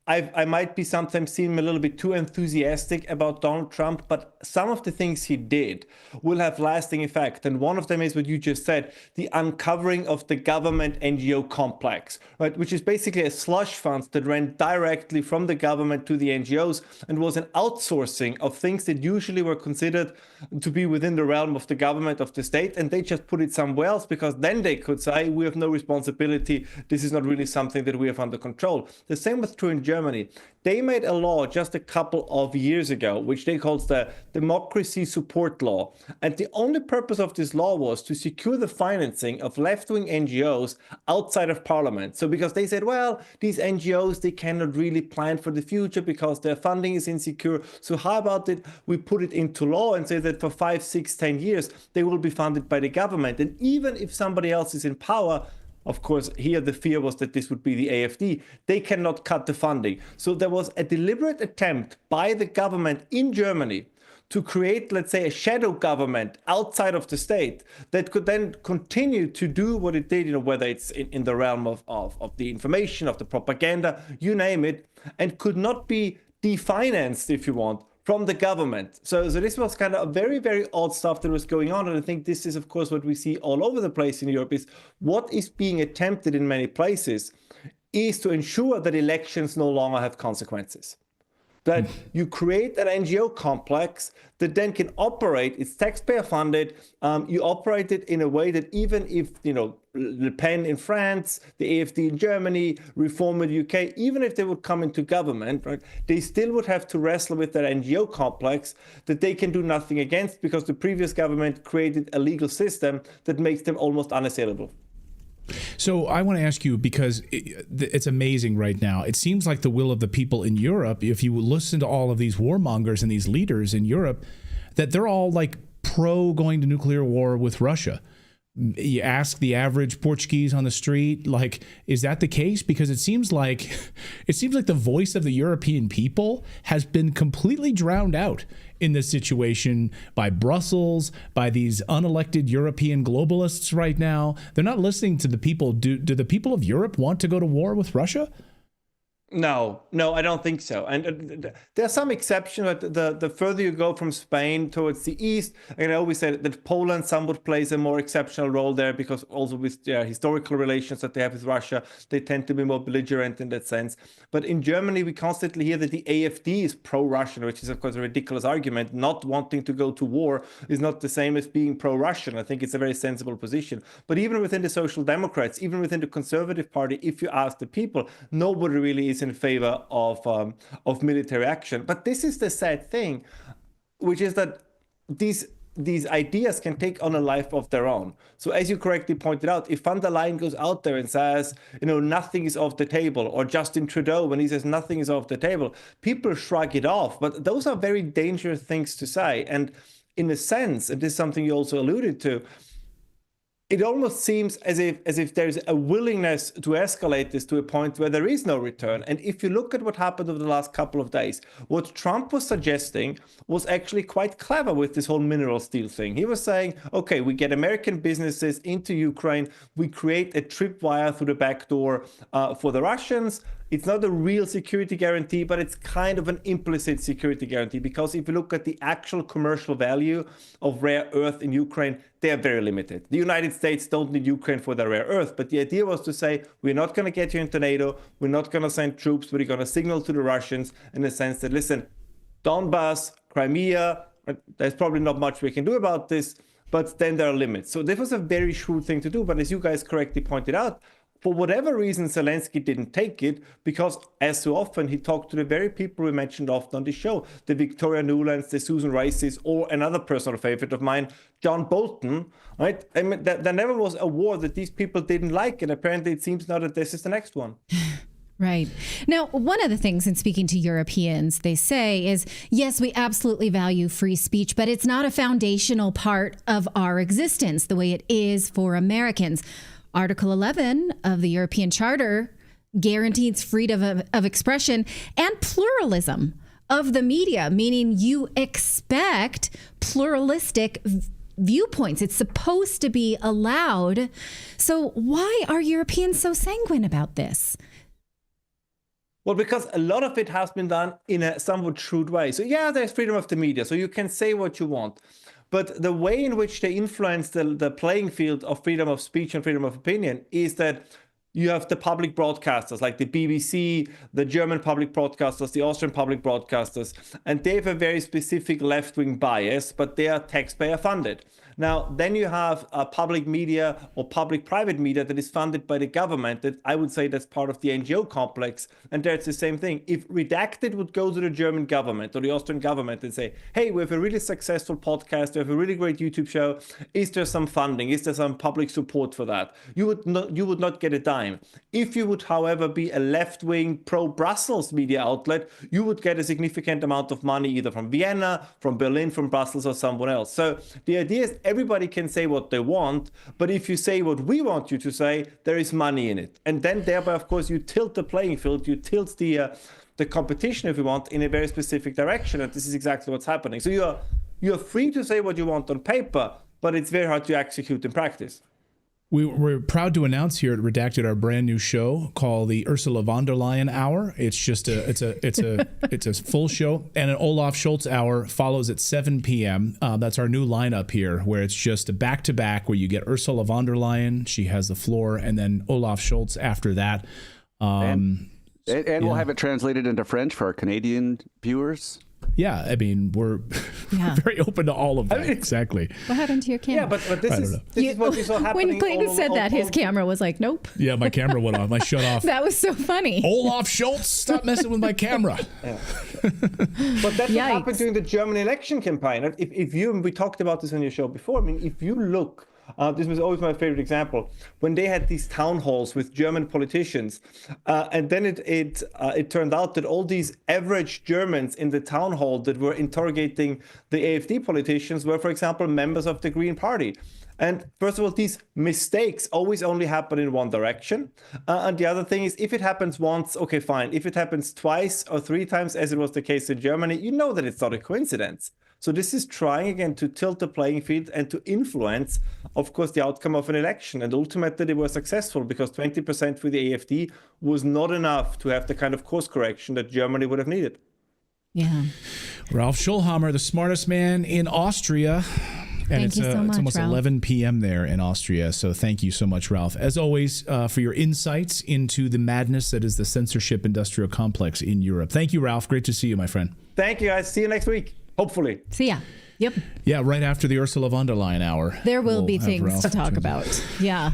I might be sometimes seem a little bit too enthusiastic about Donald Trump, but some of the things he did will have lasting effect. And one of them is what you just said, the uncovering of the government NGO complex, right? Which is basically a slush fund that ran directly from the government to the NGOs and was an outsourcing of things that usually were considered to be within the realm of the government, of the state. And they just put it somewhere else because then they could say, we have no responsibility. This is not really something that we have under control. The same was true in Germany. They made a law just a couple of years ago, which they called the Democracy Support Law. And the only purpose of this law was to secure the financing of left-wing NGOs outside of parliament. So because they said, well, these NGOs, they cannot really plan for the future because their funding is insecure. So how about it? We put it into law and say that for 5, 6, 10 years, they will be funded by the government. And even if somebody else is in power, of course, here the fear was that this would be the AfD. They cannot cut the funding. So there was a deliberate attempt by the government in Germany to create, let's say, a shadow government outside of the state that could then continue to do what it did, whether it's in the realm of the information, of the propaganda, you name it, and could not be definanced, if you want, from the government. So this was kind of a very, very odd stuff that was going on. And I think this is, of course, what we see all over the place in Europe is what is being attempted in many places is to ensure that elections no longer have consequences. That you create an NGO complex that then can operate, it's taxpayer funded, you operate it in a way that even if, Le Pen in France, the AfD in Germany, Reform in the UK, even if they would come into government, right, they still would have to wrestle with that NGO complex that they can do nothing against because the previous government created a legal system that makes them almost unassailable. So I want to ask you, because it's amazing right now. It seems like the will of the people in Europe, if you listen to all of these warmongers and these leaders in Europe, that they're all like pro going to nuclear war with Russia. You ask the average Portuguese on the street, like, is that the case? Because it seems like the voice of the European people has been completely drowned out in this situation by Brussels, by these unelected European globalists right now. They're not listening to the people. Do the people of Europe want to go to war with Russia? No, I don't think so. And there are some exceptions. The further you go from Spain towards the east, I always say that Poland somewhat plays a more exceptional role there because also with their historical relations that they have with Russia, they tend to be more belligerent in that sense. But in Germany, we constantly hear that the AfD is pro-Russian, which is, of course, a ridiculous argument. Not wanting to go to war is not the same as being pro-Russian. I think it's a very sensible position. But even within the Social Democrats, even within the Conservative Party, if you ask the people, nobody really is in favor of military action. But this is the sad thing, which is that these ideas can take on a life of their own. So as you correctly pointed out, if van der Leyen goes out there and says, nothing is off the table, or Justin Trudeau, when he says nothing is off the table, people shrug it off. But those are very dangerous things to say. And in a sense, and this is something you also alluded to, it almost seems as if there's a willingness to escalate this to a point where there is no return. And if you look at what happened over the last couple of days, what Trump was suggesting was actually quite clever with this whole mineral deal thing. He was saying, okay, we get American businesses into Ukraine, we create a tripwire through the back door for the Russians. It's not a real security guarantee, but it's kind of an implicit security guarantee, because if you look at the actual commercial value of rare earth in Ukraine, they are very limited. The United States don't need Ukraine for their rare earth, but the idea was to say, we're not going to get you into NATO, we're not going to send troops, but we're going to signal to the Russians in the sense that, listen, Donbass, Crimea, there's probably not much we can do about this, but then there are limits. So this was a very shrewd thing to do, but as you guys correctly pointed out, for whatever reason, Zelensky didn't take it, because as so often, he talked to the very people we mentioned often on the show, the Victoria Nulands, the Susan Rices, or another personal favorite of mine, John Bolton, right? I mean, there never was a war that these people didn't like, and apparently it seems now that this is the next one. Right. Now, one of the things in speaking to Europeans, they say is, yes, we absolutely value free speech, but it's not a foundational part of our existence the way it is for Americans. Article 11 of the European Charter guarantees freedom of expression and pluralism of the media, meaning you expect pluralistic viewpoints. It's supposed to be allowed. So why are Europeans so sanguine about this? Well, because a lot of it has been done in a somewhat shrewd way. So yeah, there's freedom of the media, so you can say what you want. But the way in which they influence the playing field of freedom of speech and freedom of opinion is that you have the public broadcasters like the BBC, the German public broadcasters, the Austrian public broadcasters, and they have a very specific left-wing bias, but they are taxpayer funded. Now, then you have a public media or public-private media that is funded by the government. That I would say that's part of the NGO complex. And there it's the same thing. If Redacted would go to the German government or the Austrian government and say, hey, we have a really successful podcast, we have a really great YouTube show. Is there some funding? Is there some public support for that? You would not get a dime. If you would, however, be a left-wing pro-Brussels media outlet, you would get a significant amount of money either from Vienna, from Berlin, from Brussels, or someone else. So the idea is everybody can say what they want, but if you say what we want you to say, there is money in it. And then thereby, of course, you tilt the playing field, you tilt the competition, if you want, in a very specific direction. And this is exactly what's happening. So you're free to say what you want on paper, but it's very hard to execute in practice. We're proud to announce here at Redacted our brand new show called the Ursula von der Leyen Hour. It's just it's a full show, and an Olaf Scholz Hour follows at 7 p.m. That's our new lineup here, where it's just a back-to-back where you get Ursula von der Leyen, she has the floor, and then Olaf Scholz after that. And we'll have it translated into French for our Canadian viewers. Yeah, I mean, we're very open to all of that. Exactly. What happened to your camera? Yeah, but this is what we saw happening. When Clayton said that, his camera was like, nope. Yeah, my camera went off. I shut off. That was so funny. Olaf Scholz, stop messing with my camera. Yeah. But that's what happened during the German election campaign. We talked about this on your show before. I mean, if you look, this was always my favorite example, when they had these town halls with German politicians, and then it turned out that all these average Germans in the town hall that were interrogating the AfD politicians were, for example, members of the Green Party. And first of all, these mistakes always only happen in one direction. And the other thing is, if it happens once, okay, fine. If it happens twice or three times, as it was the case in Germany, you know that it's not a coincidence. So this is trying again to tilt the playing field and to influence, of course, the outcome of an election. And ultimately, they were successful because 20% for the AfD was not enough to have the kind of course correction that Germany would have needed. Yeah. Ralph Schulhammer, the smartest man in Austria. And thank you so much, it's almost Ralph. 11 p.m. there in Austria. So thank you so much, Ralph. As always, for your insights into the madness that is the censorship industrial complex in Europe. Thank you, Ralph. Great to see you, my friend. Thank you, guys. See you next week. Hopefully. See ya. Yep. Yeah, right after the Ursula von der Leyen hour. There will be things to talk about. Yeah.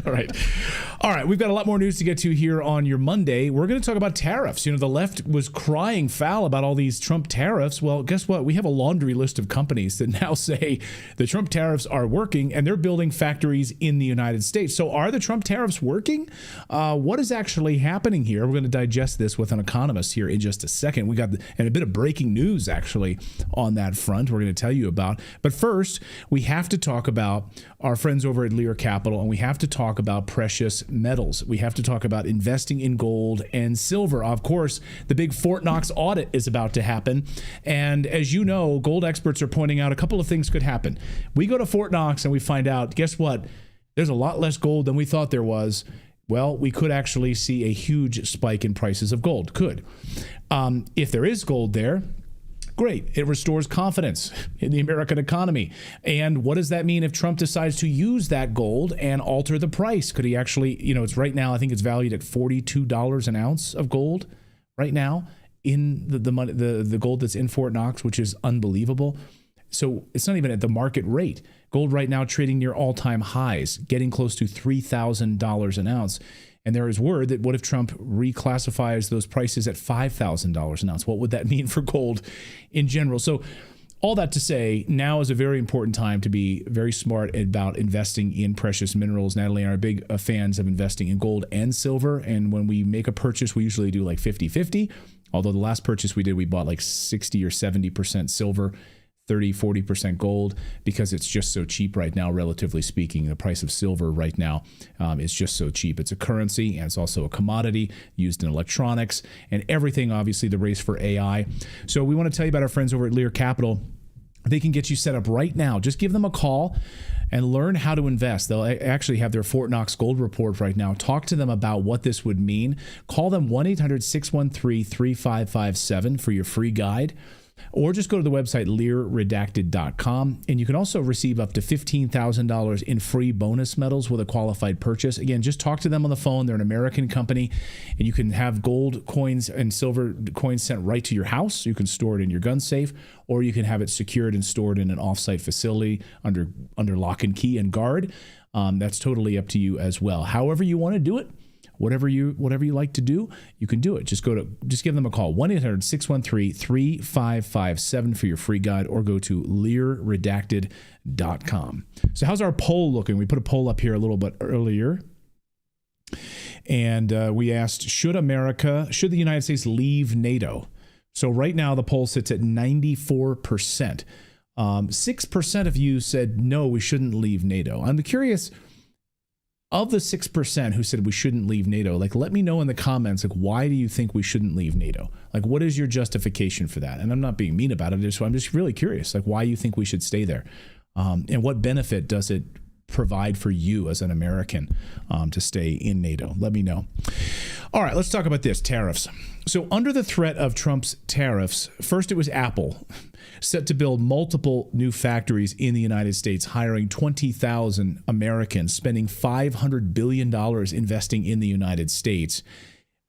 All right. We've got a lot more news to get to here on your Monday. We're going to talk about tariffs. You know, the left was crying foul about all these Trump tariffs. Well, guess what? We have a laundry list of companies that now say the Trump tariffs are working and they're building factories in the United States. So are the Trump tariffs working? What is actually happening here? We're going to digest this with an economist here in just a second. We got a bit of breaking news actually on that front we're going to tell you about. But first, we have to talk about our friends over at Lear Capital, and we have to talk about precious metals. We have to talk about investing in gold and silver. Of course, the big Fort Knox audit is about to happen. And as you know, gold experts are pointing out a couple of things could happen. We go to Fort Knox and we find out, guess what? There's a lot less gold than we thought there was. Well, we could actually see a huge spike in prices of gold. Could. If there is gold there, great. It restores confidence in the American economy. And what does that mean if Trump decides to use that gold and alter the price? Could he actually, it's right now, I think it's valued at $42 an ounce of gold right now in the gold that's in Fort Knox, which is unbelievable. So it's not even at the market rate. Gold right now trading near all-time highs, getting close to $3,000 an ounce. And there is word that what if Trump reclassifies those prices at $5,000 an ounce? What would that mean for gold in general? So all that to say, now is a very important time to be very smart about investing in precious minerals. Natalie and I are big fans of investing in gold and silver. And when we make a purchase, we usually do like 50-50. Although the last purchase we did, we bought like 60 or 70% silver, 30-40% gold, because it's just so cheap right now, relatively speaking. The price of silver right now is just so cheap. It's a currency, and it's also a commodity used in electronics and everything, obviously, the race for AI. So we want to tell you about our friends over at Lear Capital. They can get you set up right now. Just give them a call and learn how to invest. They'll actually have their Fort Knox Gold Report right now. Talk to them about what this would mean. Call them 1-800-613-3557 for your free guide. Or just go to the website learredacted.com, and you can also receive up to $15,000 in free bonus medals with a qualified purchase. Again, just talk to them on the phone. They're an American company, and you can have gold coins and silver coins sent right to your house. You can store it in your gun safe, or you can have it secured and stored in an offsite facility under lock and key and guard. That's totally up to you as well. However you want to do it. Whatever you like to do, you can do it. Just give them a call, 1-800-613-3557 for your free guide, or go to learredacted.com. So how's our poll looking? We put a poll up here a little bit earlier, and we asked, should the United States leave NATO? So right now the poll sits at 94%. 6% of you said, no, we shouldn't leave NATO. I'm curious, of the 6% who said we shouldn't leave NATO, let me know in the comments, why do you think we shouldn't leave NATO? What is your justification for that? And I'm not being mean about it. I'm just really curious, why you think we should stay there. And what benefit does it provide for you as an American to stay in NATO? Let me know. All right, let's talk about this, tariffs. So under the threat of Trump's tariffs, first it was Apple, set to build multiple new factories in the United States, hiring 20,000 Americans, spending $500 billion investing in the United States.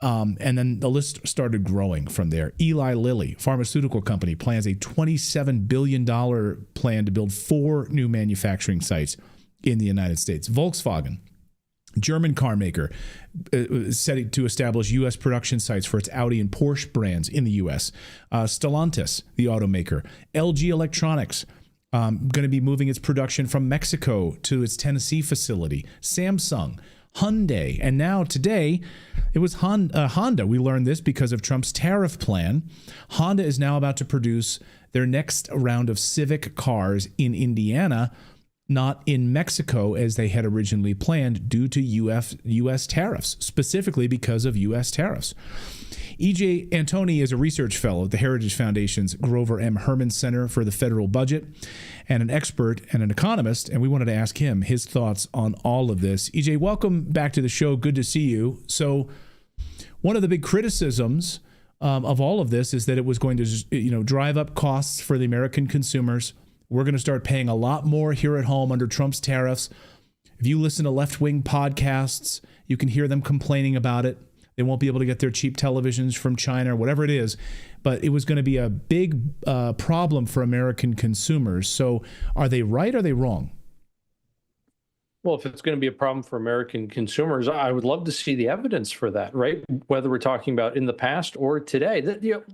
And then the list started growing from there. Eli Lilly, pharmaceutical company, plans a $27 billion plan to build 4 new manufacturing sites in the United States. Volkswagen, German car maker, set to establish U.S. production sites for its Audi and Porsche brands in the U.S. Stellantis, the automaker. LG Electronics, going to be moving its production from Mexico to its Tennessee facility. Samsung, Hyundai, and now today it was Honda. We learned this because of Trump's tariff plan. Honda is now about to produce their next round of Civic cars in Indiana, not in Mexico as they had originally planned, due to U.S. tariffs, specifically because of U.S. tariffs. E.J. Antoni is a research fellow at the Heritage Foundation's Grover M. Herman Center for the Federal Budget, and an expert and an economist, and we wanted to ask him his thoughts on all of this. E.J., welcome back to the show. Good to see you. So one of the big criticisms of all of this is that it was going to drive up costs for the American consumers. We're going to start paying a lot more here at home under Trump's tariffs. If you listen to left-wing podcasts, you can hear them complaining about it. They won't be able to get their cheap televisions from China or whatever it is. But it was going to be a big problem for American consumers. So are they right or are they wrong? Well, if it's going to be a problem for American consumers, I would love to see the evidence for that, right? Whether we're talking about in the past or today.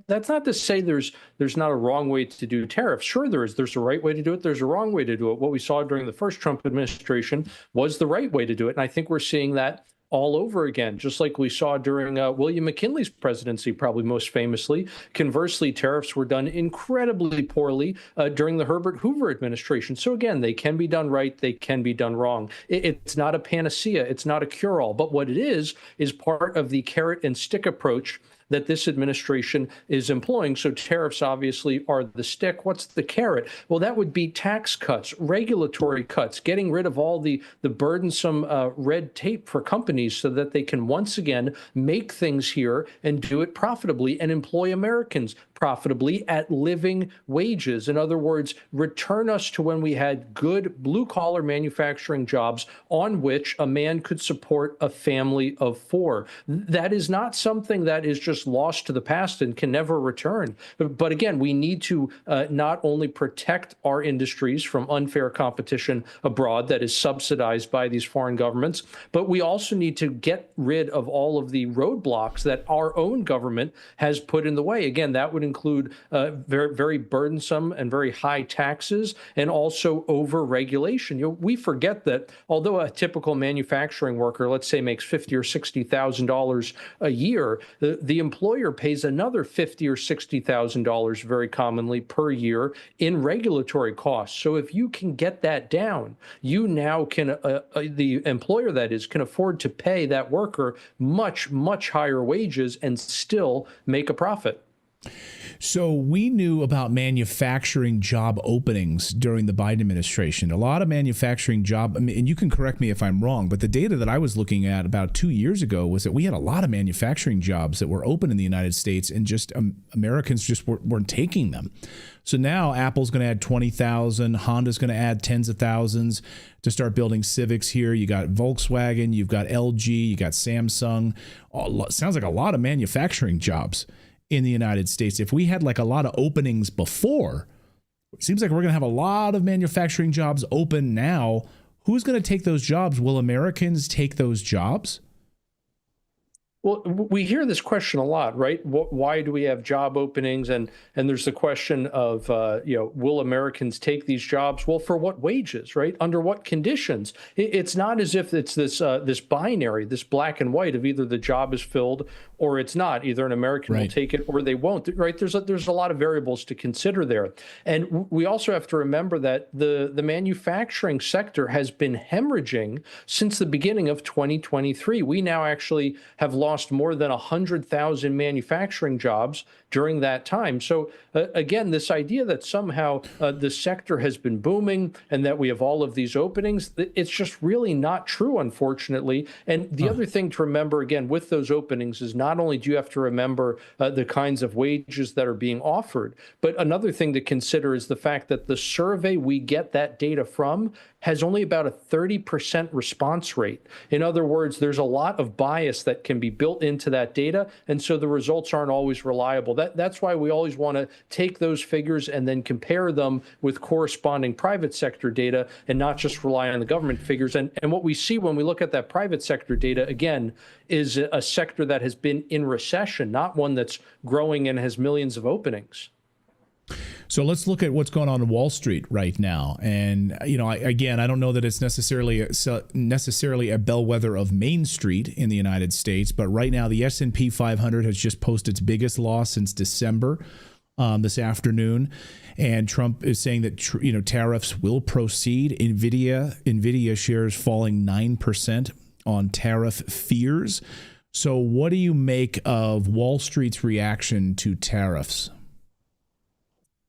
That's not to say there's not a wrong way to do tariffs. Sure, there is. There's a right way to do it. There's a wrong way to do it. What we saw during the first Trump administration was the right way to do it. And I think we're seeing that all over again, just like we saw during William McKinley's presidency, probably most famously. Conversely, tariffs were done incredibly poorly during the Herbert Hoover administration. So again, they can be done right, they can be done wrong. It's not a panacea, it's not a cure-all, but what it is part of the carrot and stick approach that this administration is employing. So tariffs obviously are the stick. What's the carrot? Well, that would be tax cuts, regulatory cuts, getting rid of all the burdensome red tape for companies so that they can once again make things here and do it profitably and employ Americans profitably at living wages. In other words, return us to when we had good blue-collar manufacturing jobs on which a man could support a family of 4. That is not something that is just lost to the past and can never return. But again, we need to not only protect our industries from unfair competition abroad that is subsidized by these foreign governments, but we also need to get rid of all of the roadblocks that our own government has put in the way. Again, that would include very, very burdensome and very high taxes and also over-regulation. We forget that although a typical manufacturing worker, let's say, makes $50,000 or $60,000 a year, the employer pays another $50,000 or $60,000 very commonly per year in regulatory costs. So if you can get that down, you now can, the employer that is, can afford to pay that worker much, much higher wages and still make a profit. So we knew about manufacturing job openings during the Biden administration. A lot of manufacturing and you can correct me if I'm wrong, but the data that I was looking at about 2 years ago was that we had a lot of manufacturing jobs that were open in the United States, and just Americans just weren't taking them. So now Apple's going to add 20,000, Honda's going to add tens of thousands to start building Civics here. You got Volkswagen, you've got LG, you got Samsung. Sounds like a lot of manufacturing jobs in the United States. If we had like a lot of openings before, it seems like we're going to have a lot of manufacturing jobs open now. Who's going to take those jobs? Will Americans take those jobs? Well, we hear this question a lot, right? Why do we have job openings? And there's the question of, will Americans take these jobs? Well, for what wages, right? Under what conditions? It's not as if it's this binary, this black and white of either the job is filled or it's not. Either an American will take it or they won't, right? There's a lot of variables to consider there. And we also have to remember that the manufacturing sector has been hemorrhaging since the beginning of 2023. We now actually have lost more than 100,000 manufacturing jobs during that time. So again, this idea that somehow the sector has been booming and that we have all of these openings, it's just really not true, unfortunately. And the other thing to remember, again, with those openings is not only do you have to remember the kinds of wages that are being offered, but another thing to consider is the fact that the survey we get that data from has only about a 30% response rate. In other words, there's a lot of bias that can be built into that data, and so the results aren't always reliable. That's why we always want to take those figures and then compare them with corresponding private sector data and not just rely on the government figures. And what we see when we look at that private sector data, again, is a sector that has been in recession, not one that's growing and has millions of openings. So let's look at what's going on in Wall Street right now. And, I don't know that it's necessarily a bellwether of Main Street in the United States, but right now the S&P 500 has just posted its biggest loss since December this afternoon. And Trump is saying that, tariffs will proceed. NVIDIA shares falling 9% on tariff fears. So what do you make of Wall Street's reaction to tariffs?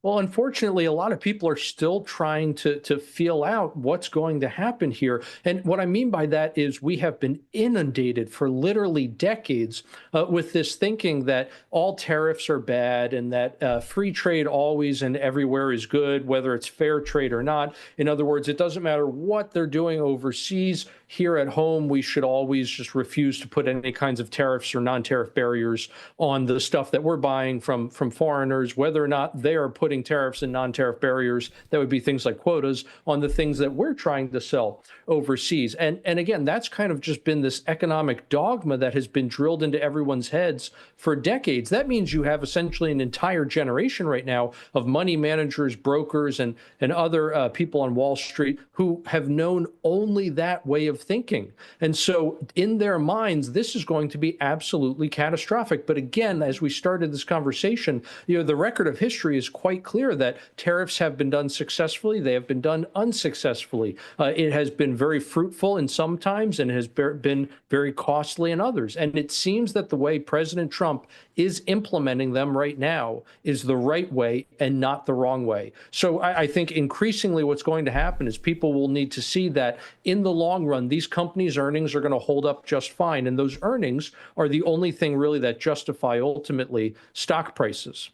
Well, unfortunately, a lot of people are still trying to feel out what's going to happen here. And what I mean by that is we have been inundated for literally decades with this thinking that all tariffs are bad and that free trade always and everywhere is good, whether it's fair trade or not. In other words, it doesn't matter what they're doing overseas. Here at home, we should always just refuse to put any kinds of tariffs or non-tariff barriers on the stuff that we're buying from foreigners, whether or not they are putting tariffs and non-tariff barriers. That would be things like quotas on the things that we're trying to sell overseas. And again, that's kind of just been this economic dogma that has been drilled into everyone's heads for decades. That means you have essentially an entire generation right now of money managers, brokers, and other people on Wall Street who have known only that way of thinking. And so in their minds, this is going to be absolutely catastrophic. But again, as we started this conversation, the record of history is quite clear that tariffs have been done successfully. They have been done unsuccessfully. It has been very fruitful in some times and has been very costly in others. And it seems that the way President Trump is implementing them right now is the right way and not the wrong way. So I think increasingly what's going to happen is people will need to see that in the long run, these companies' earnings are going to hold up just fine. And those earnings are the only thing really that justify ultimately stock prices.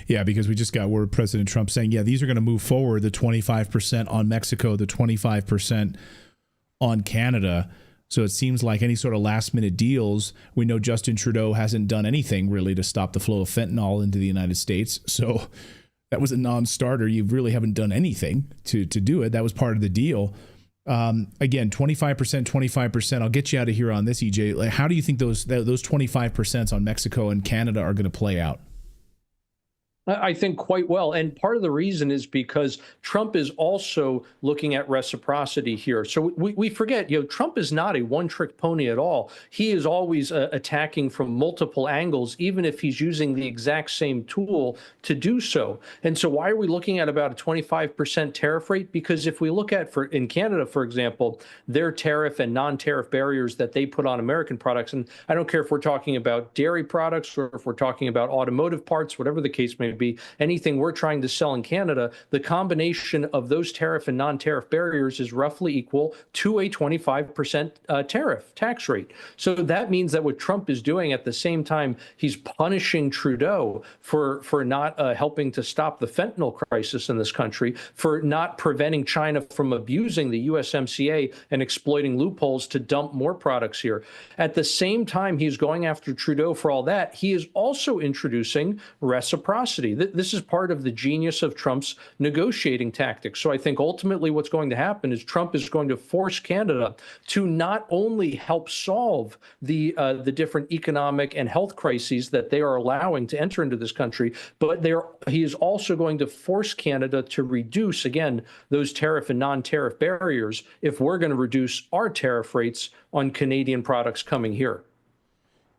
Yeah, because we just got word President Trump saying, these are going to move forward, the 25% on Mexico, the 25% on Canada. So it seems like any sort of last minute deals, we know Justin Trudeau hasn't done anything really to stop the flow of fentanyl into the United States. So that was a non-starter. You really haven't done anything to do it. That was part of the deal. Again, 25%. I'll get you out of here on this, EJ. Like, how do you think those 25% on Mexico and Canada are going to play out? I think quite well. And part of the reason is because Trump is also looking at reciprocity here. So we forget, Trump is not a one-trick pony at all. He is always attacking from multiple angles, even if he's using the exact same tool to do so. And so why are we looking at about a 25% tariff rate? Because if we look at, in Canada, for example, their tariff and non-tariff barriers that they put on American products, and I don't care if we're talking about dairy products or if we're talking about automotive parts, whatever the case may be, anything we're trying to sell in Canada, the combination of those tariff and non-tariff barriers is roughly equal to a 25% tariff tax rate. So that means that what Trump is doing at the same time, he's punishing Trudeau for not helping to stop the fentanyl crisis in this country, for not preventing China from abusing the USMCA and exploiting loopholes to dump more products here. At the same time he's going after Trudeau for all that, he is also introducing reciprocity. This is part of the genius of Trump's negotiating tactics. So I think ultimately what's going to happen is Trump is going to force Canada to not only help solve the different economic and health crises that they are allowing to enter into this country, but he is also going to force Canada to reduce, again, those tariff and non-tariff barriers if we're going to reduce our tariff rates on Canadian products coming here.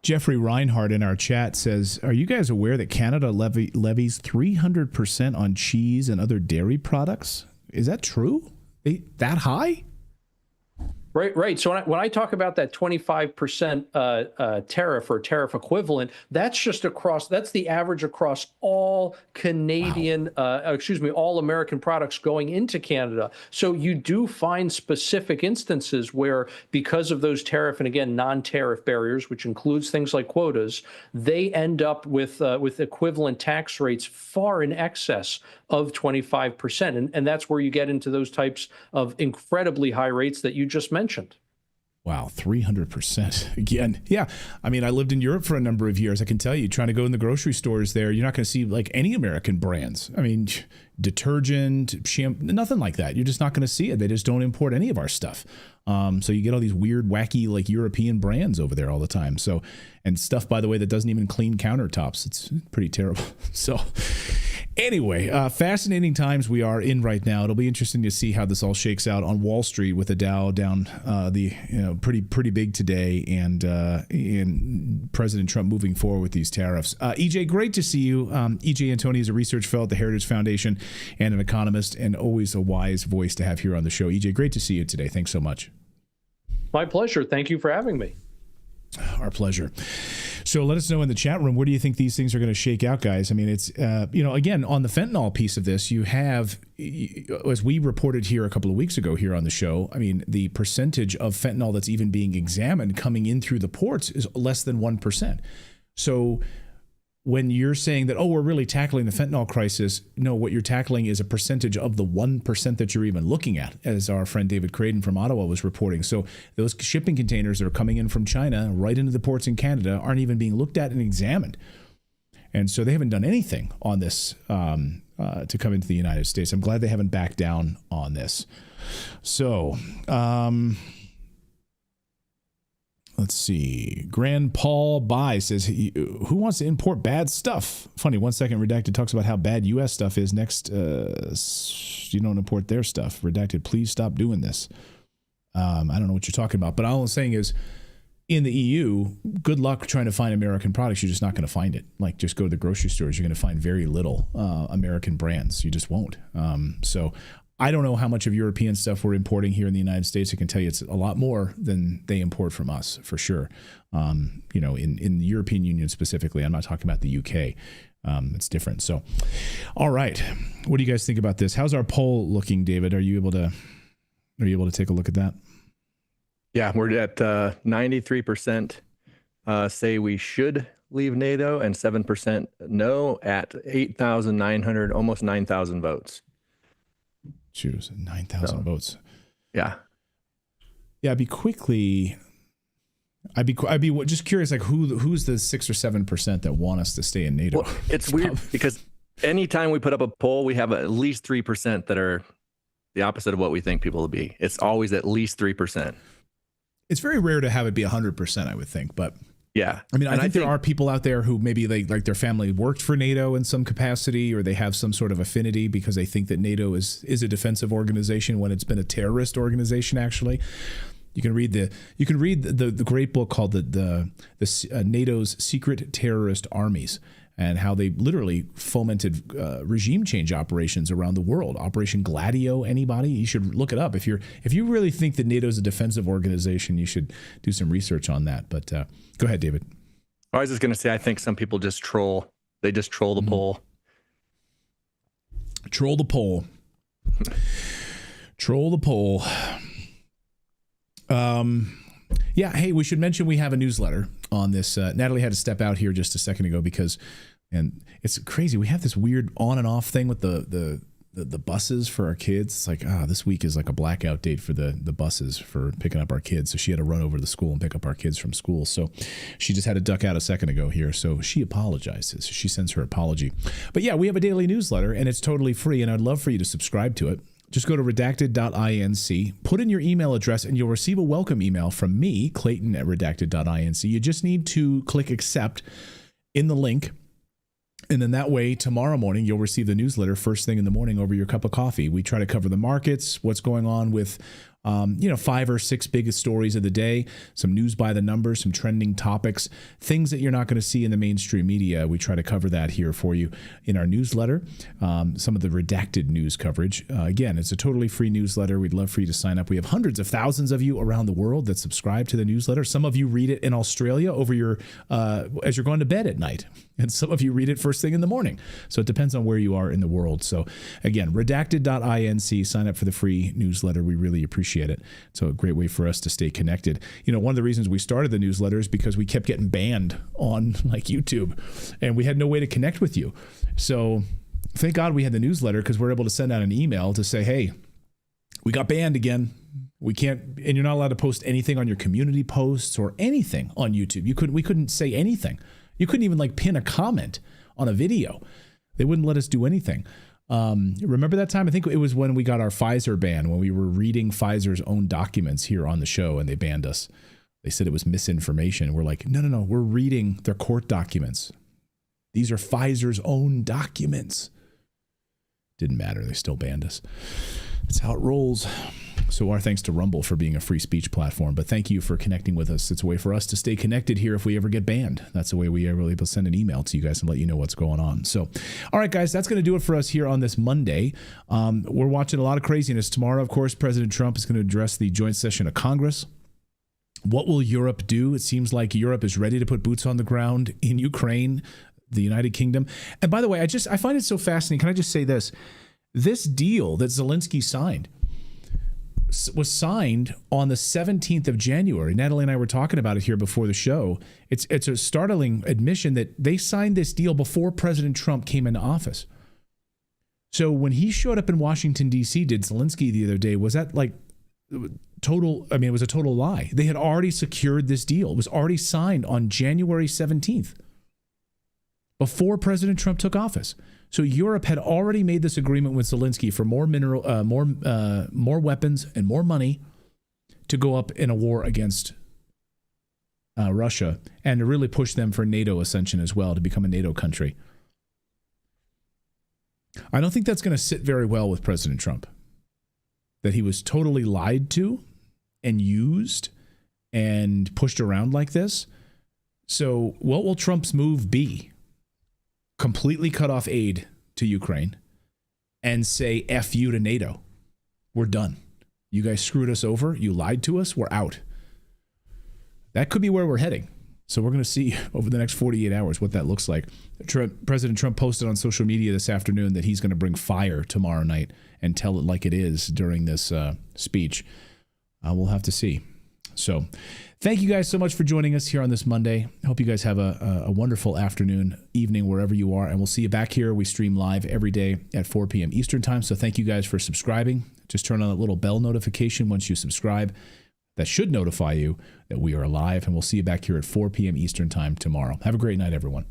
Jeffrey Reinhardt in our chat says, are you guys aware that Canada levies 300% on cheese and other dairy products? Is that true? That high? Right. So when I talk about that 25% tariff or tariff equivalent, that's the average across all Canadian, all American products going into Canada. So you do find specific instances where, because of those tariff and, again, non-tariff barriers, which includes things like quotas, they end up with equivalent tax rates far in excess of 25%. And that's where you get into those types of incredibly high rates that you just mentioned. Wow, 300%. Again, yeah. I mean, I lived in Europe for a number of years. I can tell you, trying to go in the grocery stores there, you're not going to see like any American brands. I mean, detergent, shampoo, nothing like that. You're just not going to see it. They just don't import any of our stuff. So you get all these weird, wacky, like European brands over there all the time. So, and stuff, by the way, that doesn't even clean countertops. It's pretty terrible. So anyway, fascinating times we are in right now. It'll be interesting to see how this all shakes out on Wall Street with the Dow down pretty big today, and President Trump moving forward with these tariffs. EJ, great to see you. EJ Antoni is a research fellow at the Heritage Foundation and an economist, and always a wise voice to have here on the show. EJ, great to see you today. Thanks so much. My pleasure. Thank you for having me. Our pleasure. So let us know in the chat room, where do you think these things are going to shake out, guys? I mean, it's, again, on the fentanyl piece of this, you have, as we reported here a couple of weeks ago here on the show, I mean, the percentage of fentanyl that's even being examined coming in through the ports is less than 1%. So when you're saying that, we're really tackling the fentanyl crisis, no, what you're tackling is a percentage of the 1% that you're even looking at, as our friend David Craden from Ottawa was reporting. So those shipping containers that are coming in from China right into the ports in Canada aren't even being looked at and examined. And so they haven't done anything on this to come into the United States. I'm glad they haven't backed down on this. So, let's see. Grand Paul Bai says, who wants to import bad stuff? Funny, 1 second, Redacted talks about how bad U.S. stuff is. Next, you don't import their stuff. Redacted, please stop doing this. I don't know what you're talking about. But all I'm saying is, in the EU, good luck trying to find American products. You're just not going to find it. Like, just go to the grocery stores. You're going to find very little American brands. You just won't. So I don't know how much of European stuff we're importing here in the United States. I can tell you it's a lot more than they import from us, for sure. In the European Union specifically. I'm not talking about the UK. It's different. So, all right. What do you guys think about this? How's our poll looking, David? Are you able to take a look at that? Yeah, we're at 93% say we should leave NATO, and 7% no, at 8,900, almost 9,000 votes. Choose 9,000 votes. Yeah. Yeah, I'd be just curious, like who's the 6 or 7% that want us to stay in NATO? Well, it's weird because anytime we put up a poll, we have at least 3% that are the opposite of what we think people will be. It's always at least 3%. It's very rare to have it be 100%, I would think, but Yeah. I mean, I think there are people out there who maybe like their family worked for NATO in some capacity, or they have some sort of affinity because they think that NATO is a defensive organization when it's been a terrorist organization. Actually, you can read the great book called the NATO's Secret Terrorist Armies, and how they literally fomented regime change operations around the world. Operation Gladio, anybody? You should look it up. If you really think that NATO is a defensive organization, you should do some research on that. But go ahead, David. I was just going to say, I think some people just troll. They just troll the poll. Troll the poll. Troll the poll. Yeah, hey, we should mention we have a newsletter on this. Natalie had to step out here just a second ago and it's crazy. We have this weird on and off thing with the buses for our kids. It's like, this week is like a blackout date for the buses for picking up our kids. So she had to run over to the school and pick up our kids from school. So she just had to duck out a second ago here. So she apologizes. She sends her apology. But yeah, we have a daily newsletter and it's totally free. And I'd love for you to subscribe to it. Just go to redacted.inc, put in your email address, and you'll receive a welcome email from me, Clayton, at redacted.inc. You just need to click accept in the link. And then that way, tomorrow morning, you'll receive the newsletter first thing in the morning over your cup of coffee. We try to cover the markets, what's going on with 5 or 6 biggest stories of the day, some news by the numbers, some trending topics, things that you're not going to see in the mainstream media. We try to cover that here for you in our newsletter, some of the redacted news coverage. Again, it's a totally free newsletter. We'd love for you to sign up. We have hundreds of thousands of you around the world that subscribe to the newsletter. Some of you read it in Australia over your as you're going to bed at night, and some of you read it first thing in the morning. So it depends on where you are in the world. So again, redacted.inc, sign up for the free newsletter. We really appreciate it. It's a great way for us to stay connected. One of the reasons we started the newsletter is because we kept getting banned on like YouTube, and we had no way to connect with you. So thank God we had the newsletter, because we're able to send out an email to say, hey, we got banned again. We can't, and you're not allowed to post anything on your community posts or anything on YouTube. We couldn't say anything. You couldn't even like pin a comment on a video. They wouldn't let us do anything. Remember that time? I think it was when we got our Pfizer ban, when we were reading Pfizer's own documents here on the show, and they banned us. They said it was misinformation. We're like, no, we're reading their court documents. These are Pfizer's own documents. Didn't matter. They still banned us. That's how it rolls. So our thanks to Rumble for being a free speech platform. But thank you for connecting with us. It's a way for us to stay connected here if we ever get banned. That's the way we are able to send an email to you guys and let you know what's going on. So, all right, guys, that's going to do it for us here on this Monday. We're watching a lot of craziness. Tomorrow, of course, President Trump is going to address the joint session of Congress. What will Europe do? It seems like Europe is ready to put boots on the ground in Ukraine, the United Kingdom. And by the way, I find it so fascinating. Can I just say this? This deal that Zelensky signed was signed on the 17th of January. Natalie and I were talking about it here before the show. It's a startling admission that they signed this deal before President Trump came into office. So when he showed up in Washington, D.C., did Zelensky the other day, was that like total? I mean, it was a total lie. They had already secured this deal. It was already signed on January 17th, before President Trump took office. So Europe had already made this agreement with Zelensky for more weapons and more money to go up in a war against Russia, and to really push them for NATO ascension as well, to become a NATO country. I don't think that's going to sit very well with President Trump, that he was totally lied to and used and pushed around like this. So what will Trump's move be? Completely cut off aid to Ukraine and say F you to NATO. We're done. You guys screwed us over. You lied to us. We're out. That could be where we're heading. So we're going to see over the next 48 hours what that looks like. President Trump posted on social media this afternoon that he's going to bring fire tomorrow night and tell it like it is during this speech. We'll have to see. So thank you guys so much for joining us here on this Monday. I hope you guys have a wonderful afternoon, evening, wherever you are. And we'll see you back here. We stream live every day at 4 p.m. Eastern time. So thank you guys for subscribing. Just turn on that little bell notification once you subscribe. That should notify you that we are live. And we'll see you back here at 4 p.m. Eastern time tomorrow. Have a great night, everyone.